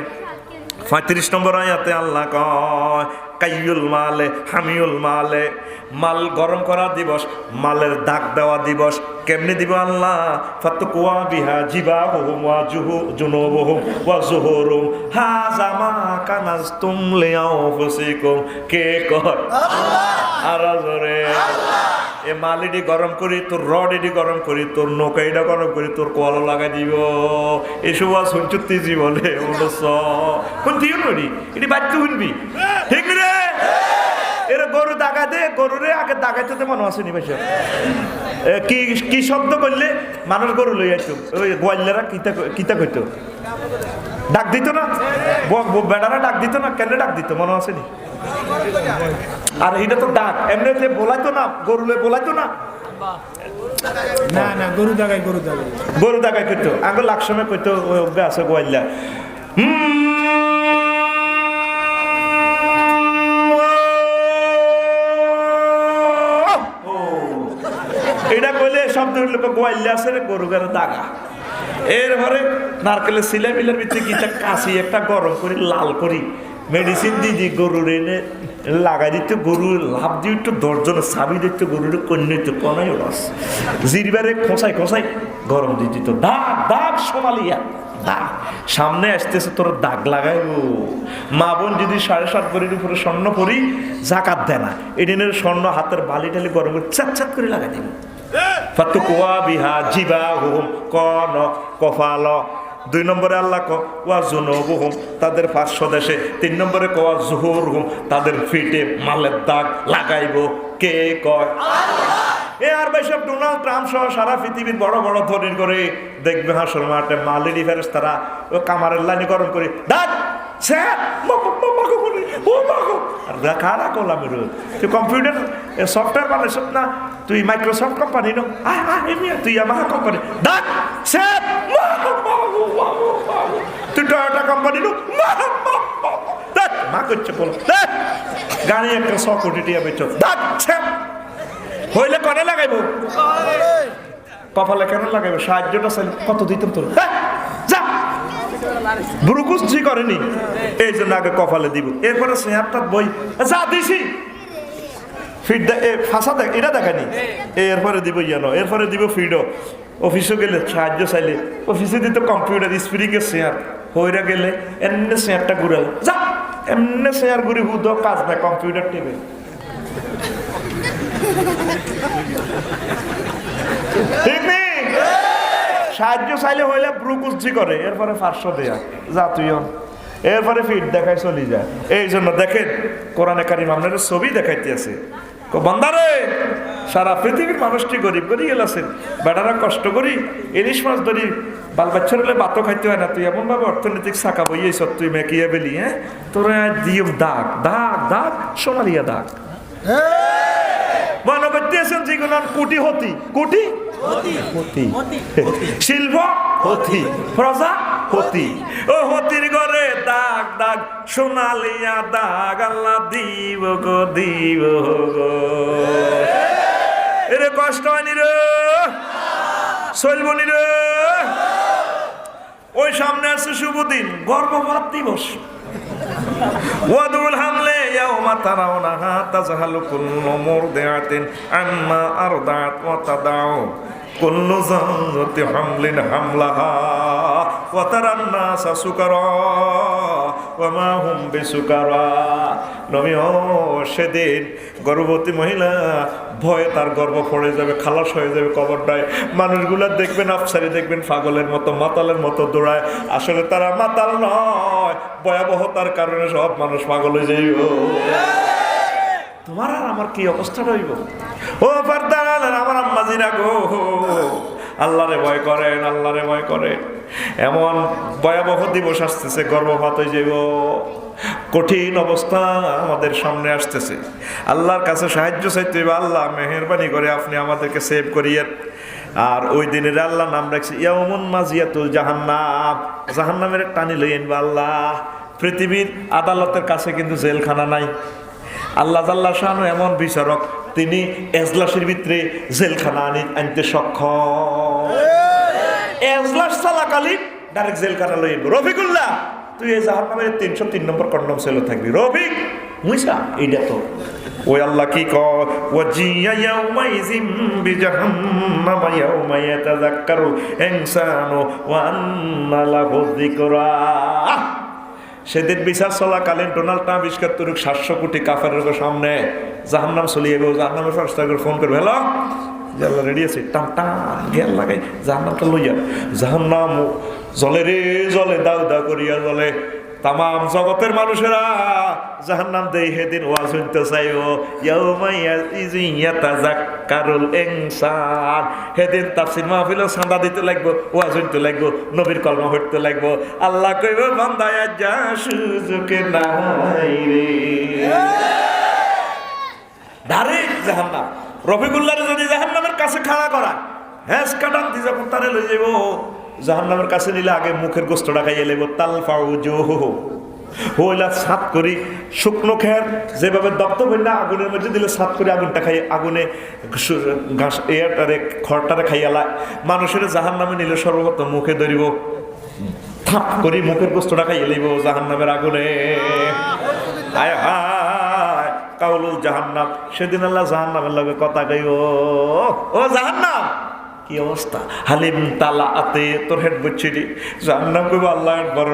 35 নম্বর আয়াতে আল্লাহ কয় কাইয়ুল মালে হামিউল মালে, মাল গরম করা দিবস, মালের দাগ দেওয়া দিবস। কেমনে দিব আল্লাহ? ফাতকুয়া বিহা জিবাহুম ওয়া জুনুবুহুম ওয়া যুহুরুম হাযা মা কানাজতুম লিআনফুসিকুম। কে কয়? আল্লাহ। আর জোরে আল্লাহ। এ মালিডি গরম করি, তোর রডিডি গরম করি, তোর নৌকাইডা গরম করি, তোর কল লাগাই দিব। এসব শুনছুতি জীবনে কোন দিও নড়ি, এটি বাচ্চা শুনবি, ঠিক রে? এরা গরু দাগা দে, গরুরে আগে দাগাইতে মনে আসেনি ভাই। কি কি শব্দ করলে মানুষ গরু লই আইতো, ওই গোয়াল্লারা কিতা কইতো, ডাক দিত না, বেড়ারা ডাক দিত না, কেন ডাক দিত মনে আসেনি? আর এটা তো ডাক, এমনিতে বলাইতো না, গরুলে বলাইতো না, না না গরু দাগাই কইতো। আগে লাখ সময় কইতো আছে গোয়াল্লা। এটা কইলে শব্দ হইল গোয়াল্লা আছে রে, গরু গারে দাগা। এরপরে নারকেলের সিলাই মিলের ভিতরে গিটা কাশি একটা গরম করি, লাল করি, মেডিসিন দিয়ে গরুর এনে লাগাই দিত। গরু লাভ দিয়ে একটু দর্জন চাবি দিত, গরুর কন্যা দিত কনাই রস জিরবারে খোঁচাই গরম দিয়ে দিত। দাগ দাগ সোমালিয়া দাগ, সামনে আসতেছে তোর দাগ লাগাইবো। মা বোন যদি 7.5 ভরির উপরে স্বর্ণ পরি জাকাত দেয় না, এদিনের স্বর্ণ হাতের বালি টালি গরম করে চাত করে লাগাই দিব। ফাতুকুয়া বিহা জিবা হুম কন কফাল। 2 নম্বরে আল্লাহ ওয়া জুনুবুহুম, তাদের পার্শ্ব দেশে। 3 নম্বরে কোয়া জুহুরহুম, তাদের ফিটে মালের দাগ লাগাইব কে কয়? আল্লাহ। এ আর ভাই সব ডোনাল্ড ট্রাম্প সহ সারা পৃথিবীর বড় বড় ধনীর করে দেখবে হাসর মাঠে মালেরি ফেরেশতারা ও কামারের লাইনে গরম করে দাগ স্যার কারা করলাম। তুই কম্পিউটার সফটওয়্যার বানাইছ না, তুই মাইক্রোসফট কোম্পানি নো, তুই ইয়ামাহা কোম্পানি দাগ স্যার, তুই টয়োটা কোম্পানি নো মা করছে বল গাড়ি একটা 100 কোটি টিয়া বেচো দাগ স্যার হইলে কনে লাগাইবো, কপালে কেন লাগাইবো? সাহায্যটা চাইলে কত দিতাম তোর, যা বুরুকুস্তি করেনি, এই জন্য আগে কপালে দিব, এরপরে স্নেহারটা বই যা দিছি ফিড ফাঁসা দেখ এটা দেখানি, এরপরে দিব ইয়ানো, এরপরে দিব ফিডও। অফিসে গেলে সাহায্য চাইলে অফিসে দিত কম্পিউটার স্প্রিংয়ে শেয়ার হইরা গেলে এমনি শেয়ারটা ঘুরাল, যা এমনি শেয়ার ঘুরি হুদ কাজ নাই কম্পিউটার টেবিল। ঠিক নেই? সাহায্য চাইলে হইলে ব্রুকুস্তি করে, এরপরে 500 দেয়া যা তুই, এরপরে ফিট দেখায় চলি যায়। এই জন্য দেখেন কোরআনে কারিম আপনাদের ছবি দেখাইতে আছে, বান্দারে সারা পৃথিবীর মানুষটি গরিব করি গেলাছেন, বেটারা কষ্ট করি ইলিশ মাছ ধরি, বাল বাচ্চার হলে ভাতও খাইতে হয় না, তুই এমন ভাবে অর্থনৈতিক শাখা বইয়েছ তুই মেকিয়ে বেলি, হ্যাঁ তোরা দিও দাগ দাগ দাগ সোনালিয়া দাগ মনে করতে আছেন যেগুলো কোটি হতি কোটি শিল্প হতি প্রজা হতি, ও হতির ঘরে দাগ দাগ সোনালিয়া দাগ আল্লাহ দিব গো দিব গো। এরে কষ্ট হয়নি রে, চলবনি রে। ওই সামনে আছে শুভ দিন, গর্ভপাত দিবস। ওয়াদুল হামলে ইয়াউমা তারাউনাহা তাজহালু কুল্লু মুরদিআতিন আম্মা আরদাত ওয়া তাদাউ কুল্লু যাতি হামলিন হামলাহা ওয়া তারান নাসা সুকারা ওয়া মা হুম বিসুকারা। নবী ও সেদিন গর্ভবতী মহিলা ভয়ে তার গর্ভ পড়ে যাবে, খালাস হয়ে যাবে কবরটায়। মানুষগুলা দেখবেন আফসারি, দেখবেন পাগলের মতো মাতালের মতো দৌড়ায়, আসলে তারা মাতাল নয়, ভয়াবহতার কারণে সব মানুষ পাগল হয়ে যাইব। তোমার আর আমার কি অবস্থা রইব? ও পারদার আমার আম্মাজিরা গো, আল্লাহরে ভয় করেন, আল্লাহরে ভয় করেন। এমন ভয়াবহ দিবস আসতেছে, গর্ভপাত হয়ে যাইব, কঠিন অবস্থা আমাদের সামনে আসতেছে। আল্লাহর কাছে সাহায্য চাইতে হবে, আল্লাহ মেহেরবানি করে আপনি আমাদেরকে সেভ করিয়েন। আর ওই দিনের আল্লাহ নাম রাখছে ইয়াউমুন মাজিয়াতুল জাহান্নাম, জাহান্নামের টানি লইয়েন বা আল্লাহ। পৃথিবীর আদালতের কাছে কিন্তু জেলখানা নাই। আল্লাহ জাল্লা শানু এমন বিচারক, তিনি এজলাসের ভিতরে জেলখানা আনতে সক্ষম। এজলাস চলাকালীন ডাইরেক্ট জেলখানা লইব। রফিকুল্লাহ তুই এই জাহান্নামের 303 নম্বর কন্ডম সেলে থাকবি। রফিক মুইসা এইটা তো ওই আল্লাহ কি কয়, ওয়াজিয়া ইয়াউমাইযিম বিজাহান্নাম ইয়াউমা ইয়াতাযাক্কারু ইনসানু ওয়া আন্না লাহু যিকরা। সেদিন বিচার চলাকালীন ডোনাল্ড ট্রাম্প ৭০ কোটি কাফেরের সামনে জাহান্নাম চলিয়ে গেল। জাহান্নামের ফার্স্ট ফোন করবে, হ্যালো জাল্লা রেডি আছে, টান টান গেল লাগাই জাহান্নামটা লইয়া। জাহান্নাম জলে রে জলে, দাউ দাউ করিয়া জলে। তাম জগতের মানুষেরা জাহান্নাম দেই হেদিন ওয়াজ শুনতে চাইও ইয়াউমা ইয়াতাযাক্কারুল ইনসান হেদিন তাফসীর মাহফিলে চাঁদা দিতে লাগবো ওয়াজ শুনতে লাগবো নবীর কলমা পড়তে লাগবো আল্লাহ কইব বান্দা যা সুযোগ নাই রে ডাইরেক্ট জাহান্নাম রফিকুল্লাহর যদি জাহান্নামের কাছে খাড়া করা হ্যাঁ কাটান দি যখন তারে লই যাইব জাহান্নামের কাছে নিলে আগে মুখের গোস্তটা খাইয়ে লেব তালফাউ জোহো হইলা সাত করি শুকনো খের যেভাবে দপ্ত হইলা আগুনের মধ্যে দিলে সাত করে আগুনটা খাই আগুনে ঘাস এটারে খড়টারে খাইয়ালা মানুষের জাহান্নামে নিলে সর্বপ্রথম মুখে ধরিব থাপ করি মুখের গোস্তটা খাইয়ে লইব জাহান্নামের আগুনে হায় হায় কাউলুল জাহান্নাম সেদিন আল্লাহ জাহান্নামের লগে কথা কইব ও জাহান্নাম কি অবস্থা হালিম তালা আতে তোর হেড বুঝছিলি জাহান্নাম কইব আল্লাহ বড়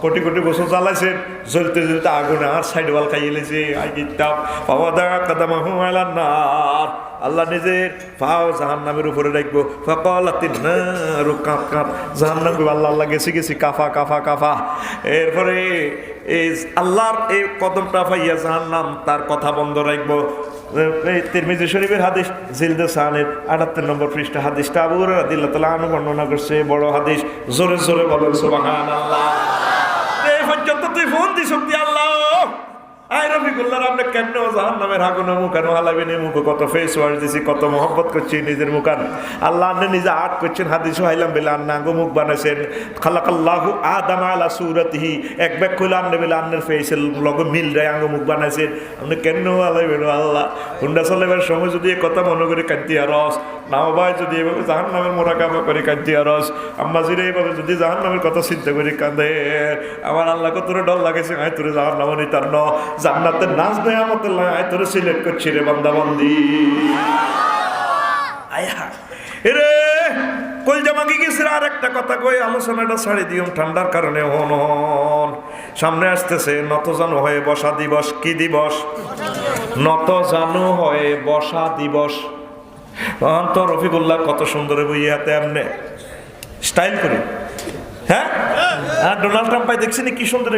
কোটি কোটি বছর চালাইছেন জ্বলতে জ্বলতে আগুনে আর সাইড ওয়াল খাইয়ে লেছে আই কিতাব বাবা দা কাদামাহু আলান নার আল্লাহ নিজের পাও জাহান্নামের উপরে রাখবো ফাকালাতিন নারু কাপ কাপ জাহান্নাম কইব আল্লাহ আল্লাহ গেছি গেছি কাফা কাফা কাফা এরপরে এই আল্লাহর এই কদমটা পাইয়া জাহান্নাম তার কথা বন্ধ রাখবো তিরমিজি শরীফের হাদিস জিলদে সানের 78 নম্বর পৃষ্ঠা হাদিসটা আবু হুরায়রা রাদিয়াল্লাহু তাআলা আনহু বর্ণনা করছে বড় হাদিস জোরে জোরে বলেন সুবহানাল্লাহ এই পর্যন্ত তুই ফোন দিছ কি আল্লাহ আই রফিকুল্লাহ আপনি কেমনে জাহান্নামের আগুনে মুখ কেন হালাবেন মুখ কত ফেস ওয়াশ দিছি কত মহব্বত করছি নিজের মুখান আল্লাহ আপনি নিজে আট করছেন হাদিস হাইলাম বেলা আন্না আঙ্গ মুখ বানাইছেন খালাকাল্লাহু আদাম আলা সুরাতিহি এক ব্যাগ কইলা আন্নে বেলা আন্নের ফেসের লগে মিল যায় আঙ্গ মুখ বানাইছেন আপনি কেন হালাবেন আল্লাহ হুন্ডা চালাবার সময় যদি এই কথা মনে করে কান্তি আরস নাও ভাই যদি এভাবে জাহান্নামের মোরাকাবা করে কান্তি আরস আম্মা জিরে এইভাবে যদি জাহান্নামের কথা চিন্তা করে কাঁদে আমার আল্লাহ কত ডর লাগাইছে আয় তোরে জাহান্নাম নিতার ন জান্নাতের নাজ নেয়ামতুল্লাহ আয় তোরে সিলেক্ট করছি রে বান্দা বান্দি আয়া এরে কই জামাগি গেছে আর একটা কথা কই আলোচনাটা ছাড়ি দিও ঠান্ডার কারণে হন হন সামনে আসতেছে নত জানু হয়ে বসা দিবস কি দিবস নত জানু হয়ে বসা দিবস অন্ত রফিকুল্লাহ কত সুন্দর বই হাতে এমনে স্টাইল করে হ্যাঁ আর ডোনাল্ড ট্রাম্প ভাই দেখছেন কি সুন্দর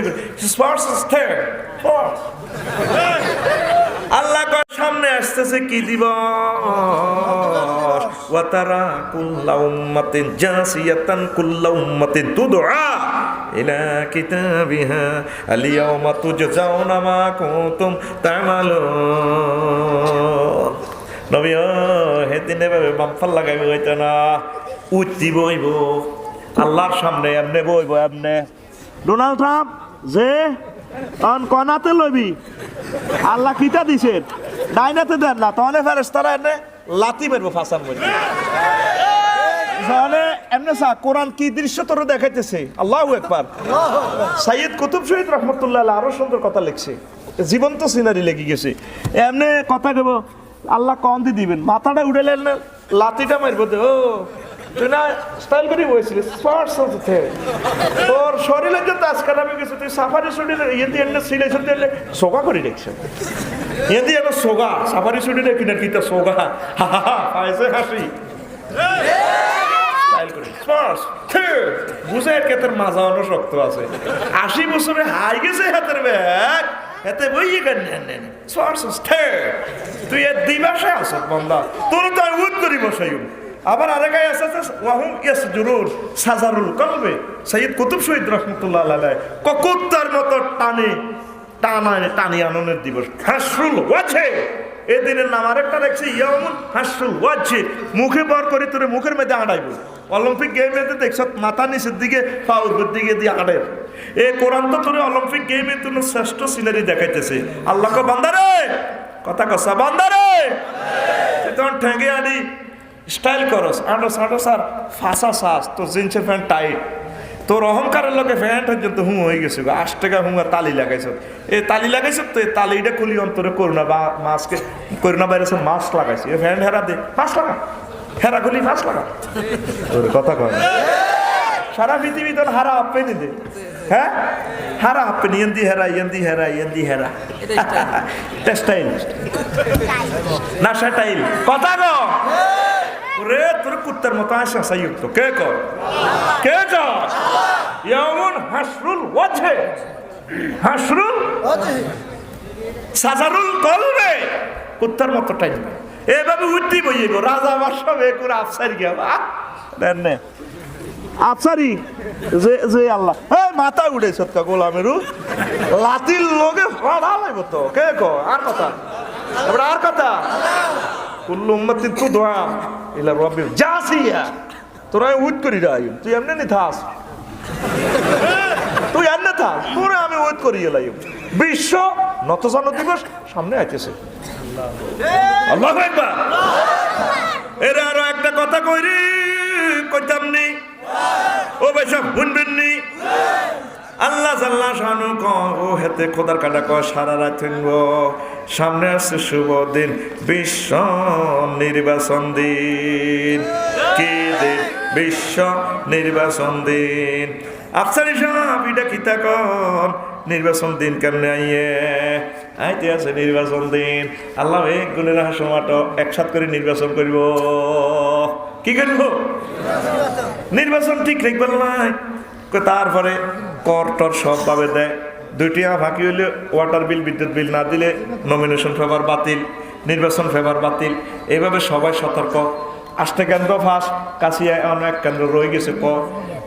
আল্লাহ সামনে আসতেছে কি দিবস ওয়াতারা কুল্লা উম্মাতিন জাসিয়াতান কুল্লা উম্মাতিন তুদআ ইলা কিতাবিহা আল-ইয়াওমা তুজজাউনা মা কুনতুম তা'মালুন নবী হেদিনে ভাবে বাম্পার লাগাইব হইতো না উঠতি বইব আল্লাহর সামনে এমনে বইব এমনে ডোনাল্ড ট্রাম্প যে অন কনাতে লইবি আল্লাহ কিতা দিছে ডাইনাতে দেন না তাহলে ফেরেশতারা এনে লাতি মারবো ফাসার মধ্যে তাহলে এমনে সা কোরআন কি দৃশ্য তোর দেখাইতেছে আল্লাহু আকবার সাইয়্যিদ কুতুব শহীদ রাহমাতুল্লাহ আলাইহি আরো সুন্দর কথা লিখছে জীবন্ত সিনারি লেগে গেছে এমনে কথা কইব আল্লাহ কন দি দিবেন মাথাটা উড়াইলেন না লাতিটা মারবো দে ও তুই না স্টাইল করে বসছিলিস স্পর্টস হতে তোর শরীরে যে তাজ কাটাবে গেছে তুই সাফারি শুটিলে ইয়েদি এনে সিলে শুটিলে সোগা করে দেখছেন ইয়েদি এনে সোগা সাফারি শুটিলে কিনা কিতা সোগা হা হা হা পাইছে হাসি স্টাইল করে স্পর্টস বুঝে কেতের মাজা অন্য শক্ত আছে 80 বছরে হাই গেছে হাতের ব্যাগ এতে বইয়ে গান নেন স্পর্টস তুই এ দিবাসে আস বন্ধা তোর তো উদ করি বসাই আবার আরেকায় আছে ওয়াহুম ইয়াসজুরুন সাজারুল কলবে সাইয়্যিদ কুতুব শহীদ রাহমাতুল্লাহ আলাইহি ককুত্তার মতো টানি আননের দিবস হাসরুল ওয়াজহে এই দিনের নাম আরেকটা রাখছে ইয়াউমুল হাসরুল ওয়াজহে মুখে বার করে তোরে মুখের মধ্যে আড়াইব অলিম্পিক গেমেতে দেখছ মাথা নিচের দিকে পা উপর দিকে দিয়ে আড়াই এই কোরআন তো তোরে অলিম্পিক গেমে তোর শ্রেষ্ঠ সিনারি দেখাইতেছে আল্লাহকে বান্দারে কথা কসা বান্দারে তখন ঠেঙ্গে আনি স্টাইল করস আটো সাটো সার ফাঁসা সাস তোর জিন্সের প্যান্ট টাইট তোর অহংকারের লোকে প্যান্ট পর্যন্ত হুঁ হয়ে গেছে 8 টাকা হুঁয়া তালি লাগাইছ এই তালি লাগাইছ তো এই তালিটা খুলি অন্তরে করোনা বা মাস্কে করোনা ভাইরাসের মাস্ক লাগাইছি এই প্যান্ট হেরা দে 5 টাকা হেরা খুলি 5 টাকা তোর কথা কয় সারা পৃথিবী তোর হারা আপে নি দে হ্যাঁ হারা আপে ইয়েন্দি হেরা টেক্সটাইল না সেটাইল কথা কো রে তোর কুত্তার মতো আসা সাইয়্যিদ তো কে কর ইয়াউমুন হাসরুল ওয়াজহে হাসরুল সাজারুল কলবে কুত্তার মতো টাইম এভাবে উঠতে বইব রাজা বাদশা বেকুর আফসারি গিয়া দেন নে আফসারি যে আল্লাহ এই মাথা উড়েছ কা গোলামেরু লাতির লগে ফাড়া লাগব তো কে কো আর কথা এবারে আর কথা কুল্লু উম্মতি তু দোয়া ইলা রাব্বি জাসিয়া তোরা উঠ করি রাই তুই এমনি নি থাস তুই এমনি থাস তোরা আমি উঠ করি এলাই বিশ্ব নতজানো দিবস সামনে আইতেছে আল্লাহু আকবার এর আরো একটা কথা কইরি কইতাম নি ও ভাই সব শুনবেন নি আল্লাহ জাল্লা শানু ও হেতে খোদার কাটা ক সারা রাত সামনে আসছে শুভ দিন বিশ্ব নির্বাচন দিন কি দিন বিশ্ব নির্বাচন দিন আফসারি সাহেব এটা কি তখন নির্বাচন দিন কেমনে আইতে আছে নির্বাচন দিন আল্লাহ এক গুণের হাসমাটো একসাথ করে নির্বাচন করব কি করব নির্বাচন ঠিক রাখবেন নাই তারপরে কর টর সব ভাবে দেয় দুইটি ফাঁকি হইলে ওয়াটার বিল বিদ্যুৎ বিল না দিলে নমিনেশন ফেভার বাতিল নির্বাচন ফেভার বাতিল এইভাবে সবাই সতর্ক 8টা কেন্দ্র ফাঁস কাছিয়া অনেক কেন্দ্র রয়ে গেছে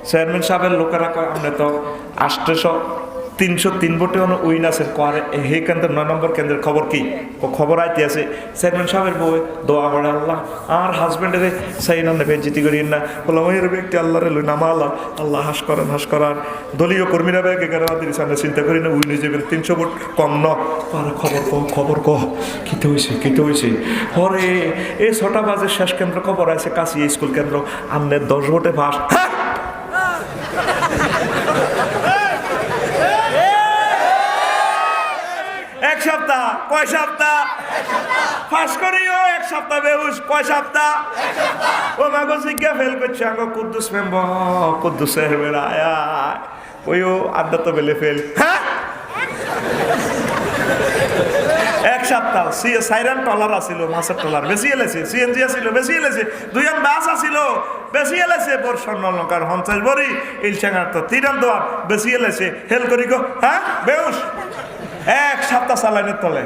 চেয়ারম্যান সাহেবের লোকেরা কয় আপনি তো 303 ভোটে উইন আছেন করে সেই কেন্দ্রের 9 নম্বর কেন্দ্রের খবর কি খবর আইতে আছে চেয়ারম্যান সাহেবের বই দোয়া করে আল্লাহ আর হাজবেন্ডের সেই না নেবে জিতি করিয়েন না বললাম ওই ব্যক্তি আল্লাহরে লই নামা আল্লাহ আল্লাহ হাস করার দলীয় কর্মীরা ব্যাগে আমাদের সামনে চিন্তা করি না উইন যাবেন 300 ভোট কম ন খবর কিতে হয়েছে হরে এই 6টা বাজে শেষ কেন্দ্র খবর আছে কাশি স্কুল কেন্দ্র আমনের 10 ভোটে ফাঁস এক সপ্তাহ কয় সপ্তাহ ফাঁস করিও এক সপ্তাহ বেহুশ কয় সপ্তাহ ও মাগো জিজ্ঞা ফেল করছে আগো কুদ্দুস মেম্বার কুদ্দুসের বেড়ায়া ওইও আড্ডা তো বেলে ফেল হ্যাঁ এক সপ্তাহ সাইরান টলার আসিল মাছের টলার বেশি এলেছে সিএনজি আসিল বেশি এলেছে 2 বাস আসিল বেশি এলেছে বর স্বর্ণলঙ্কার 50 বড়ি ইলচাঙ্গার তো 3 দোয়ার বেশি এলেছে হেল করি গো হ্যাঁ বেহুশ এক সপ্তাহ চালাইনের তলে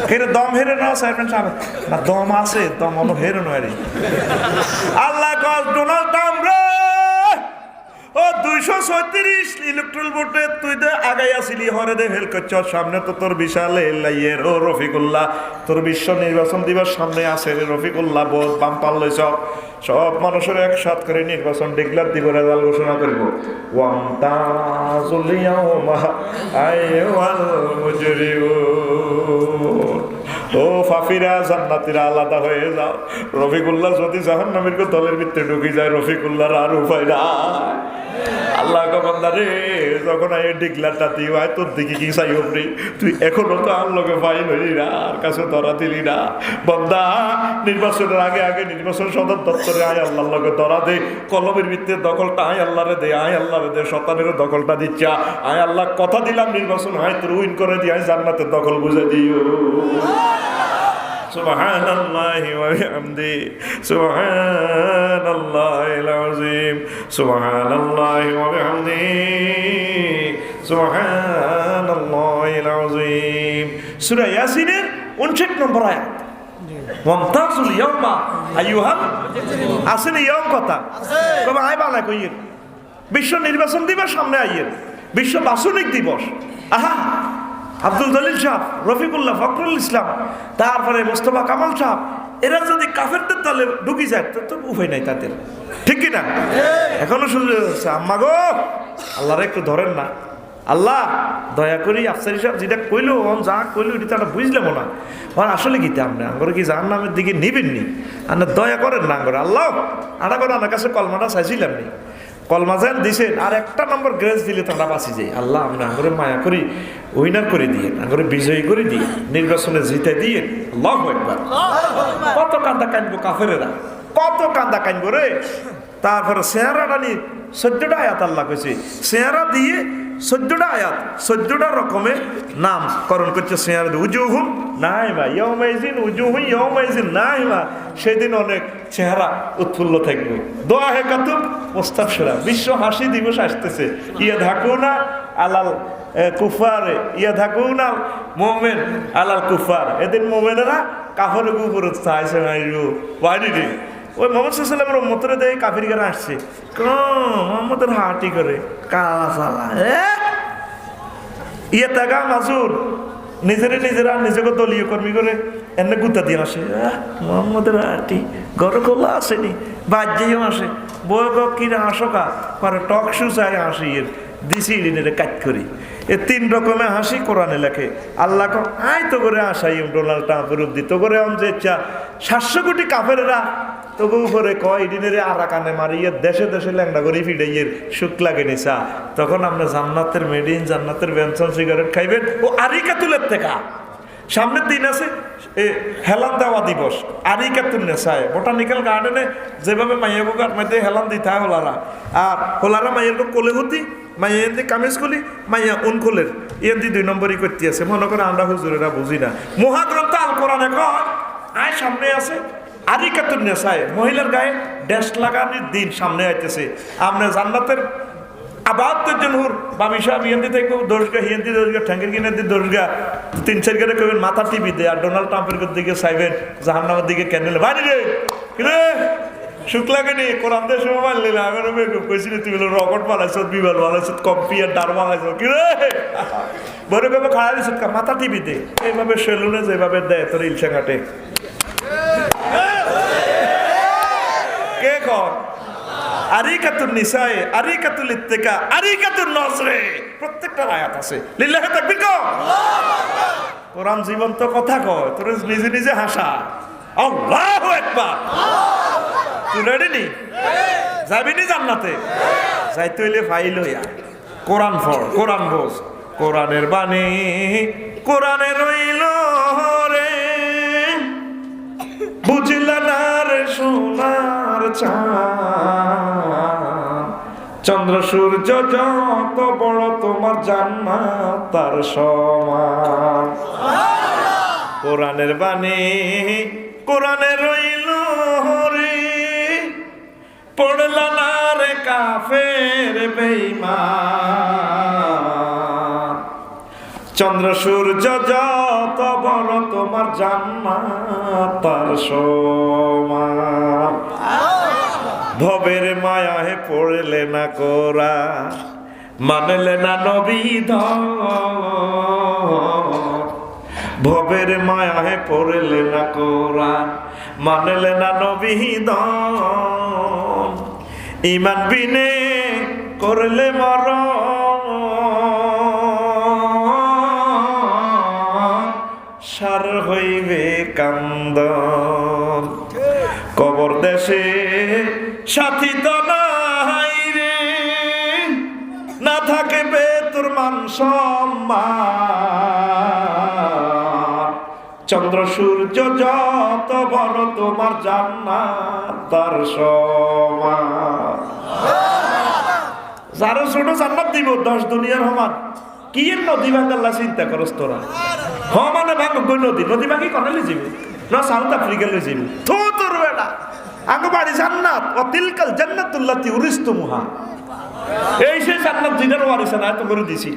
হেরে দম হেরে না চেয়ারম্যান সাহেব না দম আছে দম অন্য হেরে নয় রে আল্লাহ কল ডোনাল্ড ট্রাম্প রে ও 236 ইলেকট্রাল ভোটে তুই দে আগাই আসিলি হরে দে হেল করছ সামনে তো তোর বিশাল এলাইয়ের ও রফিকুল্লাহ তোর বিশ্ব নির্বাচন দিবস সামনে আছে রে রফিকুল্লাহ বহুত বাম পাল্লই সব মানুষের একসাথ করে নির্বাচন ডিক্লেয়ার দিব রেজাল্ট ঘোষণা করব ওয়ামতাজুল ইয়াউমা আইওয়াল মুজরিমুন ও ফাফিরা জান্নাতীরা আলাদা হয়ে যাও রফিকুল্লাহ যদি জাহান্নামের দলের ভিতরে ঢুকে যায় রফিকুল্লাহর আর উপায় নাই আল্লাহ বান্দা রে যখন এই ডিক্লারটা দিই হয় তোর দিকে কি চাই আপনি তুই এখনো তো আর লোকে পাই নই না আর কাছে ধরা দিলি না বান্দা নির্বাচনের আগে নির্বাচন সদর দপ্তরে আয় আল্লাহর লোকে ধরা দে কলমের ভিত্তিতে দখলটা আয় আল্লাহরে দে শতানের দখলটা দিচ্ছা আয় আল্লাহ কথা দিলাম নির্বাচন হয় তোর উইন করে দিয়ে আয় জান্নাতের দখল বুঝে দিও সুবহানাল্লাহি ওয়া বিহামদিহি সুবহানাল্লাহিল আযীম সুবহানাল্লাহি ওয়া বিহামদিহি সুবহানাল্লাহিল আযীম সূরা ইয়াসিনের 59 নম্বর আয়াত ওয়ামতাজুল ইয়াউমা আইয়ুহাল আসেনি ইয়াউম কথা তবে আয় বালা কইয়ের বিশ্ব নির্বাচন দিবস সামনে আইয়ের বিশ্ব বাসনিক দিবস আহা আব্দুল জলিল সাহেব রফিকুল্লাহ ফখরুল ইসলাম তারপরে মোস্তফা কামাল সাহেব এরা যদি কাফেরদের দলে ঢুকি যায় তো উপায় নাই তাদের ঠিক কিনা এখনো শুরু হচ্ছে আম্মা গো আল্লাহরে একটু ধরেন না আল্লাহ দয়া করি আফসারি সাহেব যেটা কইলো যা কইলো এটা আমরা বুঝলাম না আসলে গীতে আমরা আঙ্গরে কি জাহান নামের দিকে নিবেননি আর দয়া করেন না আঙ্গরে আল্লাহ আনা করে আমার কাছে কলমাটা চাইছিলাম নি কলমা যেন দিছেন আর একটা নম্বর গ্রেস দিলে তোমরা বাঁচি যাই আল্লাহ আমরা আঙ্গরে মায়া করি উইনার করে দিয়ে আঙ্গরে বিজয়ী করে দিয়ে নির্বাচনে জিতে দিয়ে আল্লাহু আকবার কত কান্দা কানবো কাফেরেরা কত কান্দা কানবো রে তারপরে চেহারাটা নিয়ে 14টা আয়াত আল্লাহ কইছে চেহারা দিয়ে 14টা আয়াত 14টা রকমের নামকরণ করছে চেহারা দিয়ে উজুহুম নাইমা ইয়াউমাইজিন উজুহুম ইয়াউমাইজিন নাইমা সেদিন অনেক চেহারা উৎফুল্ল থাকবে দোয়া হে কাতুব মুস্তাবশিরা বিশ্ব হাসি দিবস আসতেছে ইয়া ধাকুনা আলাল কুফার ইয়াদাকুন আল মুমিন আলাল কুফার। এদিন মুমিনেরা কাফেরের উপরে চাইছে মাইরু বাইরে রে। ওই মোহাম্মদ সাল্লাল্লাহু আলাইহি ওয়াসাল্লামের উম্মতরে দেখে কাফিররা আসছে, মোহাম্মদের হাঁটি করে কালা সালা ইয়ে তাগা মাজুর নিজেরা নিজেকে দলীয় কর্মী করে এনে গুতা দিয়ে আসে। মোহাম্মদের হাঁটি ঘরে খোলা আসেনি, বাজ্যেও আসে, বই কিনা আসো কা করে টক শু চাই হাসি এর দিছি ইলিনের কাজ করি। এ তিন রকমে হাসি কোরআনে লেখে। আল্লাহ আয় তো করে আসাই ডোনাল্ড ট্রাম্পের অব্দি তো করে যে ইচ্ছা 700 কোটি কাফেরেরা তবু উপরে কয় দিনের আরাকানে মারিয়ে দেশে দেশে ল্যাংড়া করে ফিডাইয়ের সুখ লাগে নিসা। তখন আমরা জান্নাতের মেডিন জান্নাতের বেনসন সিগারেট খাইবেন ও আরিকাতুলের থেকে। সামনের দিন আছে হেলান দেওয়া দিবস, আরিকাতুল নেশায় বোটানিক্যাল গার্ডেনে যেভাবে মাইয়াগো গার মধ্যে হেলান দিতে হয় হোলারা, আর হোলারা মাইয়ের কোলে হতি মাইয়া এনদি কামিজ খুলি মাইয়া উন খোলের এনদি 2 নম্বরই করতে আছে। মনে করে আমরা হুজুরেরা বুঝি না। মহাগ্রন্থ আল কোরআনে কয় আয় সামনে আছে আরিকাতুন নেশায়, মহিলার গায়ে ড্যাশ লাগানোর দিন সামনে আইতেছে। আমরা জান্নাতের আবাদতের জন্য বামি সাহেব হিন্দি থেকে দর্শগা হিন্দি দর্শগা ঠ্যাঙ্গের কিনে দিয়ে দর্শগা 3-4 করে কবেন মাথা টিভি দেয় আর ডোনাল্ড ট্রাম্পের দিকে চাইবেন জাহান্নামের দিকে ক্যান্ডেল বাইরে রে কিরে সুখ লাগেনি কোরআন দিয়ে সময় মানলে না। আমি কইছি তুমি রকেট বানাইছ, বিমান বানাইছ, কম্পিউটার ডার বানাইছ কিরে বড় ভাবে খাড়া দিছ মাথা টিভি দে। এইভাবে সেলুনে যেভাবে দেয় তোর ইলশা ঘাটে কে কর আরিকাতুন নিসায়ে আরিকাতুল ইত্তিকা আরিকাতুন নজরে প্রত্যেকটা আয়াত আছে। লিল্লাহি তাকবীর কও। কোরআন জীবন্ত কথা কয়, তোর নিজে নিজে হাসা। আল্লাহু আকবার। তুই রেডি নি? যাবি নি জান্নাতে? যাইতে হইলে ফাইল হইয়া কোরআন পড়, কোরআন বোঝ। কোরআনের বাণী কোরআনে রইল রে, বুঝলা না রে সোনার চাঁদ, চন্দ্র সূর্য যত বড় তোমার জান্নাত তার সমান। কোরআনের বাণী কোরআনে রইল রে, পড়লা না রে কাফের বেঈমান, চন্দ্র সূর্য যত বড় তোমার জান্নাত তার সমান। ভবের মায়াহে পড়লে না কোরআন, মানলে না নবী ধন, ভবের মায়াহে পড়লে না কোরআন, মানলে না নবী ধন, ঈমান বিনে করলে মরণ, সার হইবে কান্দন। কবর দেশে সাথী তো নাই রে, না থাকবে তোর মান সম্মান, চন্দ্র সূর্য যত বড় তোমার জান্নাত তার সমান। যারো ছোট জান্নাত দিব 10 দুনিয়ার সমান। কি এর নদী ভাঙ্গাল্লা চিন্তা করস তোরা? মানে ভাঙ্গ কই নদী নদী ভাঙ্গি কনালি যাবি না সাউথ আফ্রিকা লই যাবি তো তোর বেটা। আঙ্গো বাড়ি জান্নাত ও তিলকাল জান্নাতুল্লাতি উরিস্তুমুহা, এই সেই জান্নাত জিনার ওয়ারিসা না তো করে দিছি।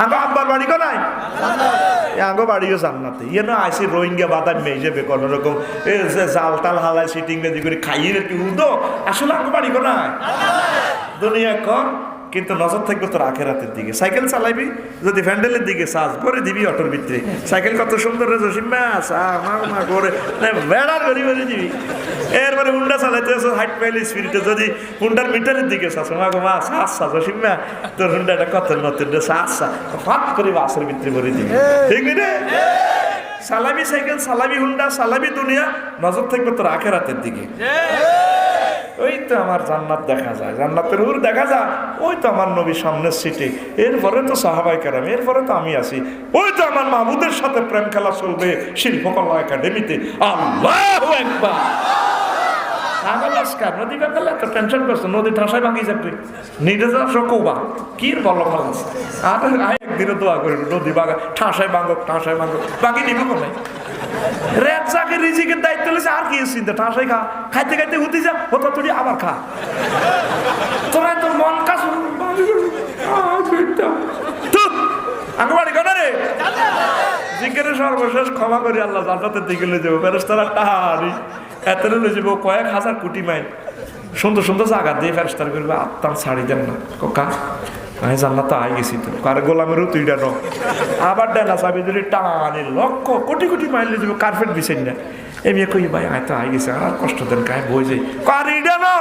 আঙ্গো আব্বার বাড়ি কো নাই? আঙ্গো বাড়িও জান্নাতে। ইয়ে না আইসি রোহিঙ্গা বাদাম মেয়ে যাবে কোন রকম এ যে জাল টাল হালাই সিটিং বেদি করে খাইয়ে একটু উদো। আসলে আঙ্গো বাড়ি কো নাই দুনিয়া কর, কিন্তু নজর থাকবে তোর আখেরাতের দিকে। সাইকেল চালাইবি যদি ভ্যান্ডেলের দিকে সাজ করে দিবি অটোর ভিতরে। সাইকেল কত সুন্দর করে বেড়ার বেরি বেরি দিবি। এরপরে হুন্ডা চালাইতে হাইট পাইল স্পিরিটে যদি হুন্ডার মিটারের দিকে সাজ মা সাজ সাজ সিম্মা তোর হুন্ডাটা কত নতুন সাজ ফাট করে বাসের ভিতরে ভরে দিবি। ঠিক রে? চালাবি সাইকেল, চালাবি হুন্ডা, চালাবি দুনিয়া, নজর থাকবে তোর আখেরাতের দিকে। ওই তো আমার জান্নাত দেখা যায়, জান্নাতের হুর দেখা যায়। ওই তো আমার নবী সামনের সিটে, এরপরে তো সাহাবাই কেরাম, এরপরে তো আমি আছি। ওই তো আমার মাহবুদের সাথে প্রেম খেলা চলবে শিল্পকলা একাডেমিতে। আল্লাহু আকবার। নদী বাঙ্গালে তো টেনশন করছো, নদী ঠাসায় ভাঙি যাবে নিজে যা কৌবা কি বলো ভালো। আর একদিনে দোয়া করি নদী বাগা ঠাসায় ভাঙক, ঠাসায় ভাঙক, বাকি নিব কোথায়? রেজাকে রিজিকের দায়িত্ব লেছে আর কি চিন্তা? ঠাসাই খা, খাইতে খাইতে হুতি যা হতো তুই আবার খা। তোরা তোর মন কাজ সর্বশেষ ক্ষমা করি আল্লাহ জান্নাতের দিকে লয়ে যাবো ফেরেশতারা টাহারি এত লয়ে যাবো কয়েক হাজার কোটি মাইল সুন্দর সুন্দর জায়গা দিয়ে ফেরেশতারা করবে আত্মান ছাড়ি দেন না কোকা আমি জান্নাত আই গেছি তো কারে গোলামেরও তুই ডানো আবার ডানা চাবি ধরে টানি লক্ষ কোটি কোটি মাইল লয়ে যাবো কার্পেট বিছাই না এমনি কই ভাই আয় তো আই গেছে আর কষ্ট দেন কায় বই যাই কারি ডানো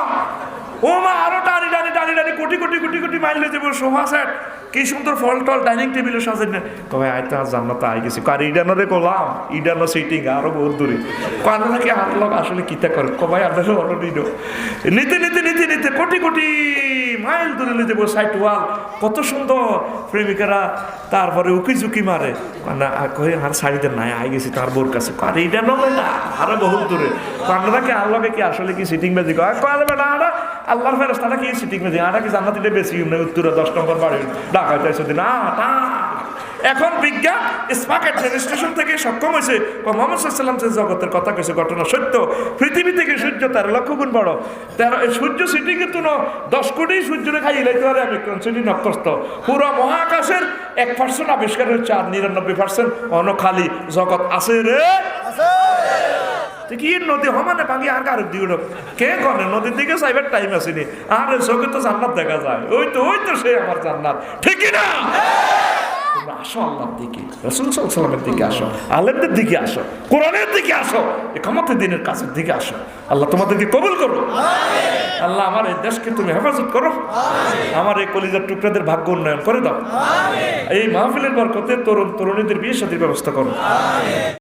ও মা আরো টানি টানি টানি টানি কোটি কোটি কোটি কোটি মাইল লয়ে যাবো সোফা সেট কি সুন্দর ফল টল ডাইনিং টেবিলে সাজেন না কবে আয় তো আর জান্নাত আই গেছি কার ইডানোরে গোলাম ইডানো সিটিং আরো বহুত দূরে কারণ নাকি হাত লোক আসলে কিতা করে কবাই আপনার অলরেডি নিতে নিতে নিতে নিতে কোটি কোটি মাইল দূরে নিয়ে যাবো সাইট ওয়াল কত সুন্দর প্রেমিকারা তারপরে উকি ঝুঁকি মারে না কয়ে আর শাড়িতে নাই আই গেছি তার বোর কাছে আর এইটা নয় না আরো বহুত দূরে কান্না কি আল্লাহকে কি আসলে কি সিটিং বেজি কয় না আল্লাহর ফেরেশতারা কি সিটিং বেজি আটা কি জান্নাতিতে বেশি উত্তরে 10 নম্বর বাড়ি ঢাকা যাইছে না তা এখন বিজ্ঞান স্পার্ক অ্যাডমিনিস্ট্রেশন থেকে সক্ষম হয়েছে মোহাম্মদ সাল্লাম যে জগতের কথা কেছে ঘটনা সত্য পৃথিবী থেকে সূর্য 13 লক্ষ গুণ বড় সূর্য সিটি কিন্তু 10 কোটি সূর্যরে খাইয়ে লাইতে পারে আমি সিটি নক্ষত্র পুরো মহাকাশের 1% আবিষ্কার হচ্ছে আর 99% অন খালি জগৎ আছে রে কি নদী হমানে ভাঙি আর কারো দিও কে গনে নদীর দিকে যাইবার টাইম আসেনি আর চোখে তো জান্নাত দেখা যায় ওই তো সে আমার জান্নাত ঠিকই না আসো আল্লাহর দিকে রাসূল সাল্লাল্লাহু আলাইহি ওয়াসাল্লামের দিকে আসো আলেমদের দিকে আসো কোরআনের দিকে আসো ইকামতের দিনের কাছের দিকে আসো আল্লাহ তোমাদেরকে কবুল করো আমিন আল্লাহ আমার এই দেশকে তুমি হেফাজত করো আমিন আমার এই কলিজার টুকরাদের ভাগ্য উন্নয়ন করে দাও আমিন এই মাহফিলের বরকতে তরুণ তরুণীদের বিয়ে শাদীর ব্যবস্থা করো আমিন।